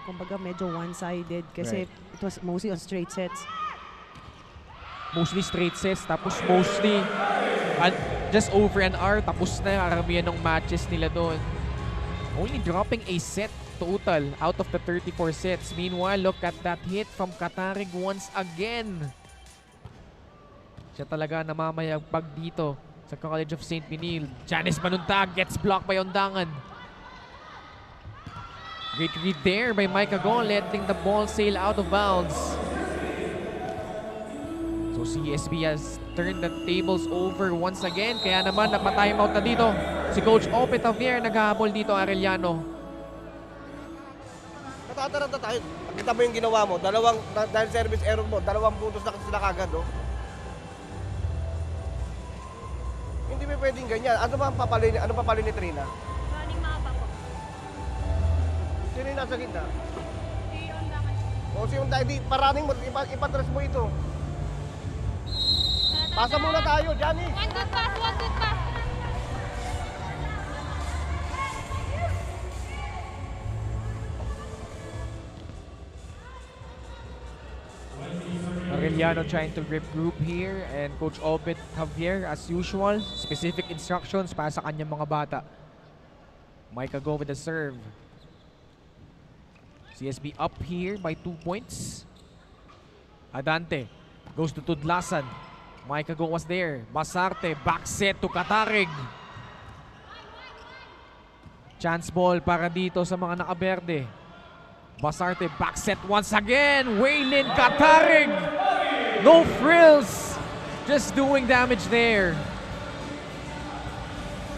kumbaga medyo one-sided kasi it was mostly on straight sets. Mostly straight sets, tapos mostly just over an hour, tapos na karamihan ng matches nila doon. Only dropping a set total out of the 34 sets. Meanwhile, look at that hit from Katarig once again. Siya talaga namamayagpag dito sa College of St. Benil. Janice Manuntag gets blocked by Ondangan. Great read there by Mike Agon, letting the ball sail out of bounds. So CSB has turned the tables over once again. Kaya naman napatimeout na dito si Coach Ope Tavier. Naghahabol dito Arellano. Natataranta tayo. Kita mo yung ginawa mo. Dahil service error mo, 2 puntos na sila kagad. Oh. Hindi pa pwedeng ganyan. Ano papalin ni Trina? Running mapa po. Sino yung nasa gitna? Si Ondangan. Di, paraning mo, ipatras mo ito. Pasa muna tayo, Johnny. One good pass. Arellano trying to regroup here, and Coach Obet Javier, as usual, specific instructions para sa kanyang mga bata. Micah go with the serve. CSB up here by 2 points. Adante goes to Tudlasan. Micah go was there. Basarte, back set to Katarig. Chance ball para dito sa mga nakaberde. Basarte, back set once again. Waylin Katarig. No frills. Just doing damage there.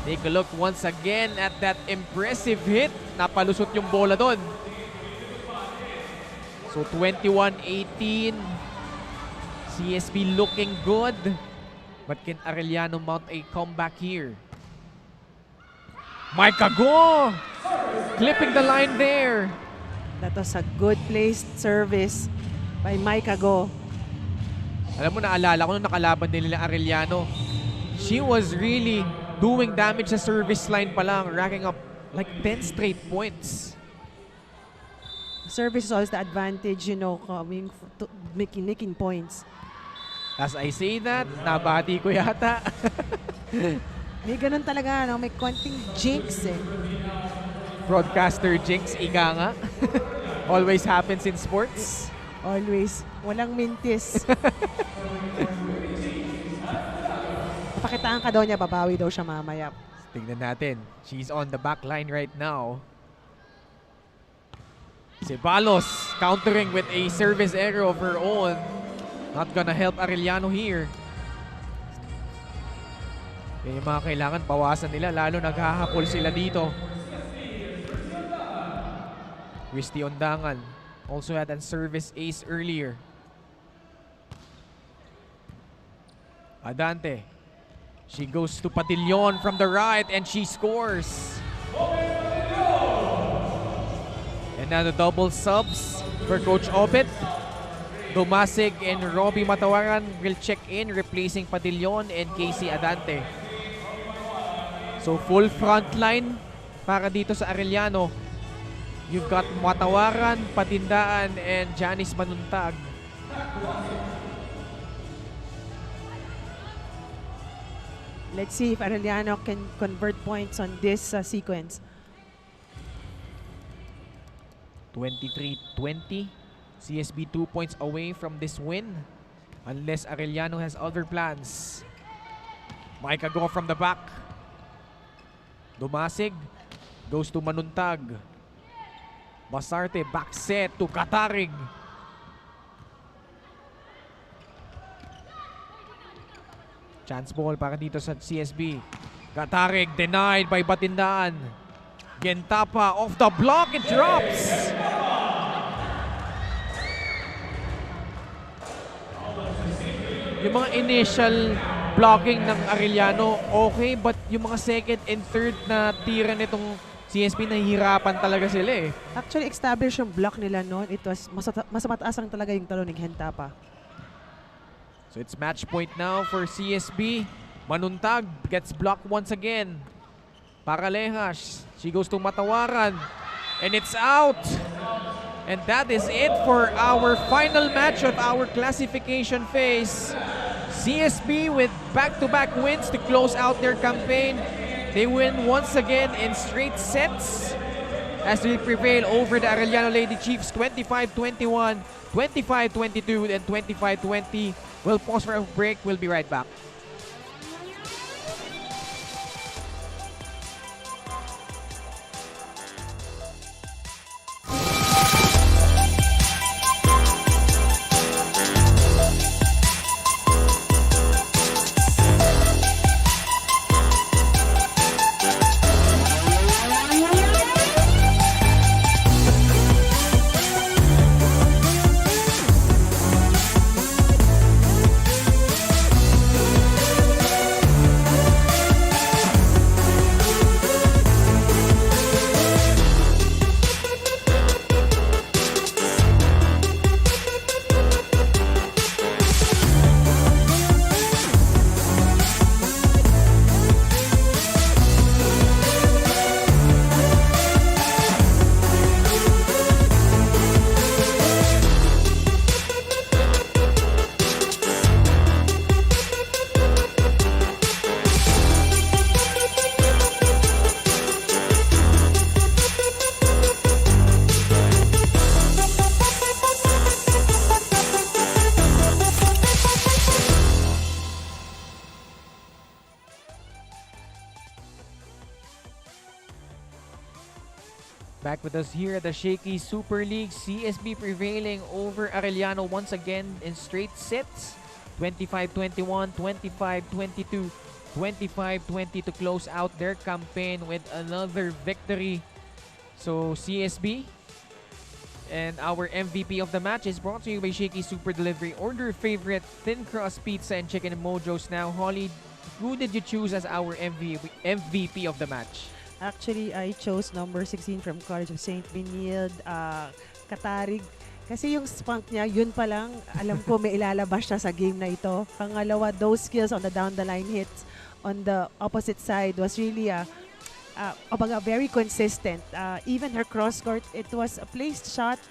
Take a look once again at that impressive hit. Napalusot yung bola doon. So 21-18. CSB looking good. But can Arellano mount a comeback here? Micah Go! Clipping the line there. That was a good placed service by Micah Go. Alam mo, naalala ko nung nakalaban din nila Arellano. She was really doing damage sa service line pa lang, racking up like 10 straight points. Service is always the advantage, coming to making points. As I say that, nabati ko yata. May ganun talaga, may konting jinx eh. Broadcaster jinx, ika nga. Always happens in sports. Always. Walang mintis. Pakitaan ka daw niya, babawi daw siya mamaya. Tingnan natin. She's on the back line right now. Ceballos countering with a service error of her own. Not gonna help Arellano here. Yung mga kailangan bawasan nila, lalo naghahapol sila dito. Christy Ondangan also had a service ace earlier. Adante. She goes to Patillon from the right and she scores. And now the double subs for Coach Obet. Dumasig and Robbie Matawaran will check in, replacing Padillon and Casey Adante. So full front line para dito sa Arellano. You've got Matawaran, Patindaan, and Janice Manuntag. Let's see if Arellano can convert points on this sequence. 23-20. CSB 2 points away from this win. Unless Arellano has other plans. Micah go from the back. Dumasig. Goes to Manuntag. Basarte back set to Katarig. Chance ball para dito sa CSB. Katarig denied by Batindaan. Gentapa off the block, it drops. Yung mga initial blocking ng Arellano, okay, but yung mga second and third na tira nitong CSB, nahihirapan talaga sila eh. Actually, established yung block nila noon. It was mas mataas lang talaga yung talo ni Gentapa. So it's match point now for CSB. Manuntag gets blocked once again. Paralehas, she goes to Matawaran. And it's out. And that is it for our final match of our classification phase. CSB with back-to-back wins to close out their campaign. They win once again in straight sets as they prevail over the Arellano Lady Chiefs 25-21, 25-22, and 25-20. We'll pause for a break. We'll be right back. Back with us here at the Shakey Super League. CSB prevailing over Arellano once again in straight sets. 25-21, 25-22, 25-20 to close out their campaign with another victory. So CSB and our MVP of the match is brought to you by Shakey Super Delivery. Order your favorite thin crust pizza and chicken mojos now. Holly, who did you choose as our MVP of the match? Actually, I chose number 16 from College of St. Benilde, Katarig. Kasi yung spunk niya, yun pa lang, alam ko may ilalabas siya sa game na ito. Pangalawa, those skills on the down-the-line hits on the opposite side was really very consistent. Even her cross-court, it was a placed shot,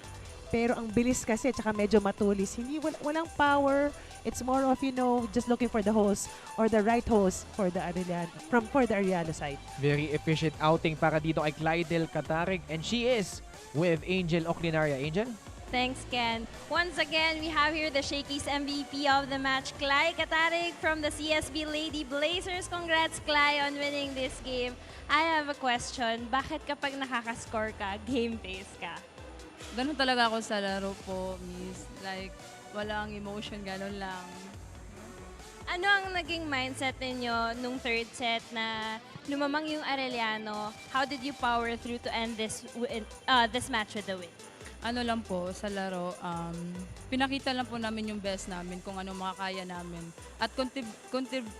pero ang bilis kasi, tsaka medyo matulis. Walang power. It's more of, just looking for the host or the right host for the Arellano side. Very efficient outing para dito kay Clydel Katarig, and she is with Angel Oclinaria. Angel? Thanks, Ken. Once again, we have here the Shakey's MVP of the match, Cly Katarig from the CSB Lady Blazers. Congrats, Cly, on winning this game. I have a question. Bakit kapag nakakascore ka, game face ka? Ganun talaga ako sa laro po, miss. Like, walang emotion, ganun lang. Ano ang naging mindset ninyo nung third set na lumamang yung Arellano? How did you power through to end this match with the win? Ano lang po, sa laro, pinakita lang po namin yung best namin, kung ano makakaya namin. At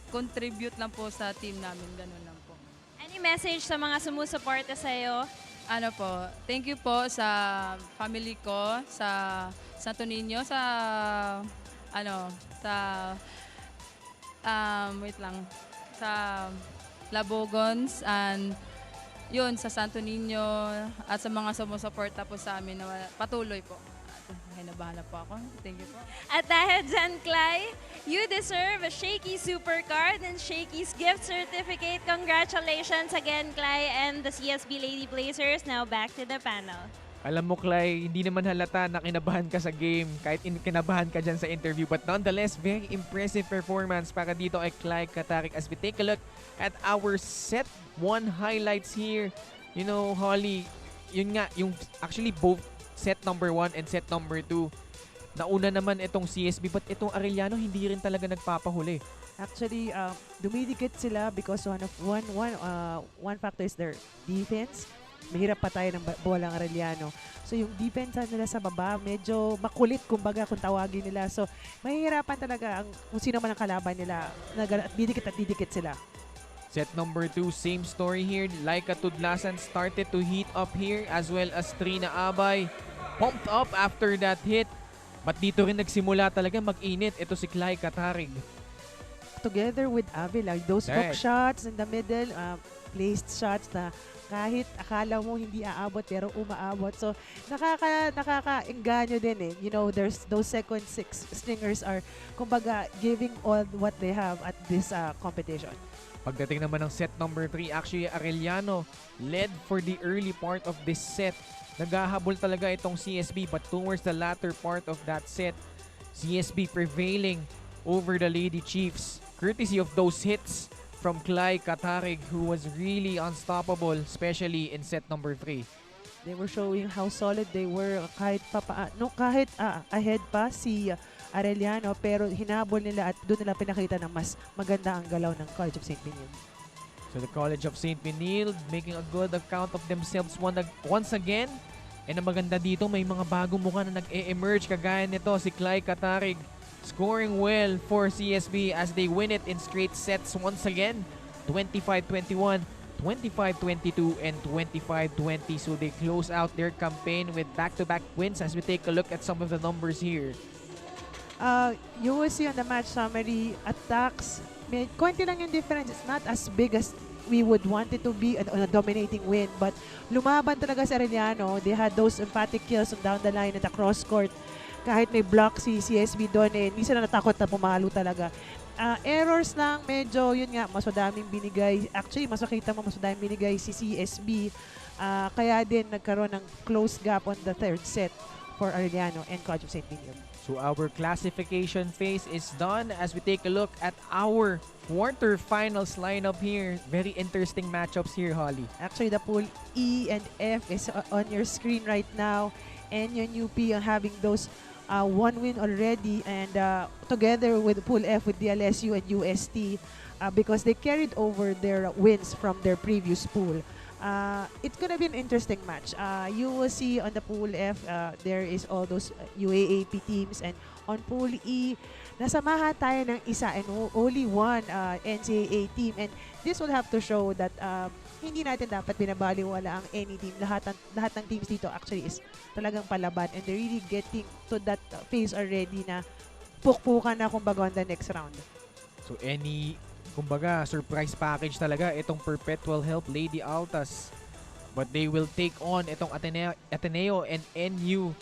contribute lang po sa team namin, ganun lang po. Any message sa mga sumusuporta sa'yo? Ano po, thank you po sa family ko, sa Santo Niño, sa ano, sa wait lang, sa Labogons and yun sa Santo Niño at sa mga sumusuporta po sa amin na patuloy po. Hinabahan na po ako. Thank you po. At dahil dyan, Clay, you deserve a Shakey Supercard and Shakey's gift certificate. Congratulations again, Clay, and the CSB Lady Blazers. Now back to the panel. Alam mo, Clay, hindi naman halata na kinabahan ka sa game kahit kinabahan ka dyan sa interview. But nonetheless, very impressive performance para dito kay Clay Katarik as we take a look at our set 1 highlights here. You know, Holly, yun nga, yung actually both set number 1 and set number 2. Nauna naman itong CSB but itong Arellano hindi rin talaga nagpapahuli. Actually, dumidikit sila because one factor is their defense. Mahirap pa tayo ng bola ang Arellano. So yung defense nila sa baba, medyo makulit kumbaga kung tawagin nila. So mahihirapan talaga kung sino man ang kalaban nila. Didikit at didikit sila. Set number 2, same story here. Laika Tudlasan started to heat up here as well as Trina Abay. Pumped up after that hit. But dito rin nagsimula talaga mag-init. Ito si Clay Katarig. Together with Avila, those hook shots in the middle, placed shots na kahit akala mo hindi aabot pero umaabot. So nakaka-engganyo din eh. You know, there's those second six stringers are kumbaga giving all what they have at this competition. Pagdating naman ng set number 3, actually Arellano led for the early part of this set. Naghahabol talaga itong CSB but towards the latter part of that set, CSB prevailing over the Lady Chiefs courtesy of those hits from Clay Katarig who was really unstoppable, especially in set number 3. They were showing how solid they were kahit ahead pa si Arellano pero hinabol nila at doon nila pinakita na mas maganda ang galaw ng College of St. Benilde. So the College of St. Benilde making a good account of themselves once again. And ang maganda dito, may mga bagong mukha na nag-e-emerge kagaya nito si Clay Katarig. Scoring well for CSB as they win it in straight sets once again. 25-21, 25-22, and 25-20. So they close out their campaign with back-to-back wins as we take a look at some of the numbers here. You will see on the match summary, attacks, konti lang yung difference. It's not as big as we would want it to be on a dominating win. But lumaban talaga si Arellano. They had those emphatic kills down the line at the cross court. Kahit may block si CSB doon eh, minsan na natakot na pumalo talaga. Errors lang, medyo yun nga, mas madaming binigay. Actually, mas makita mo mas madaming binigay si CSB. Kaya din nagkaroon ng close gap on the third set for Arellano and College of St. Benilde. So our classification phase is done as we take a look at our quarterfinals lineup here. Very interesting matchups here, Holly. Actually, the pool E and F is on your screen right now. And yung UP are having those one win already and together with pool F with DLSU and UST because they carried over their wins from their previous pool. It's gonna be an interesting match. You will see on the pool F, there is all those UAAP teams, and on pool E, nasamahan tayo ng isa and only one NCAA team, and this will have to show that hindi natin dapat binabaliwala ang any team. Lahat ng teams dito actually is talagang palaban, and they're really getting to that phase already na pukpukan na kumbaga on the next round. So kumbaga, surprise package talaga itong Perpetual Help Lady Altas. But they will take on itong Ateneo and NU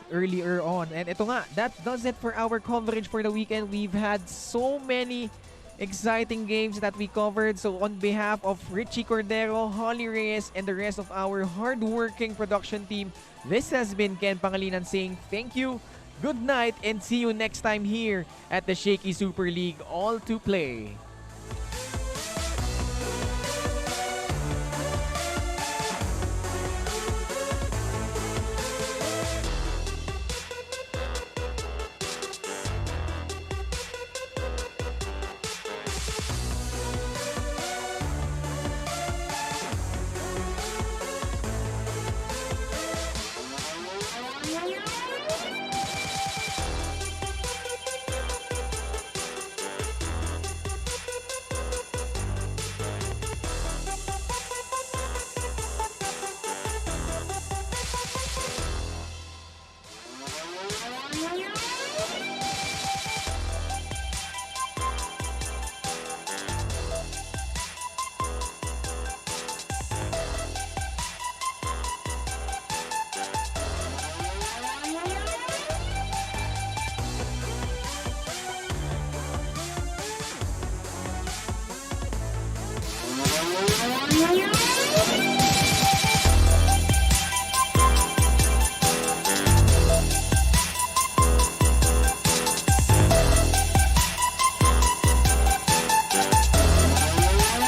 earlier on. And ito nga, that does it for our coverage for the weekend. We've had so many exciting games that we covered. So on behalf of Richie Cordero, Holly Reyes, and the rest of our hardworking production team, this has been Ken Pangalinan saying thank you, good night, and see you next time here at the Shakey Super League All to Play.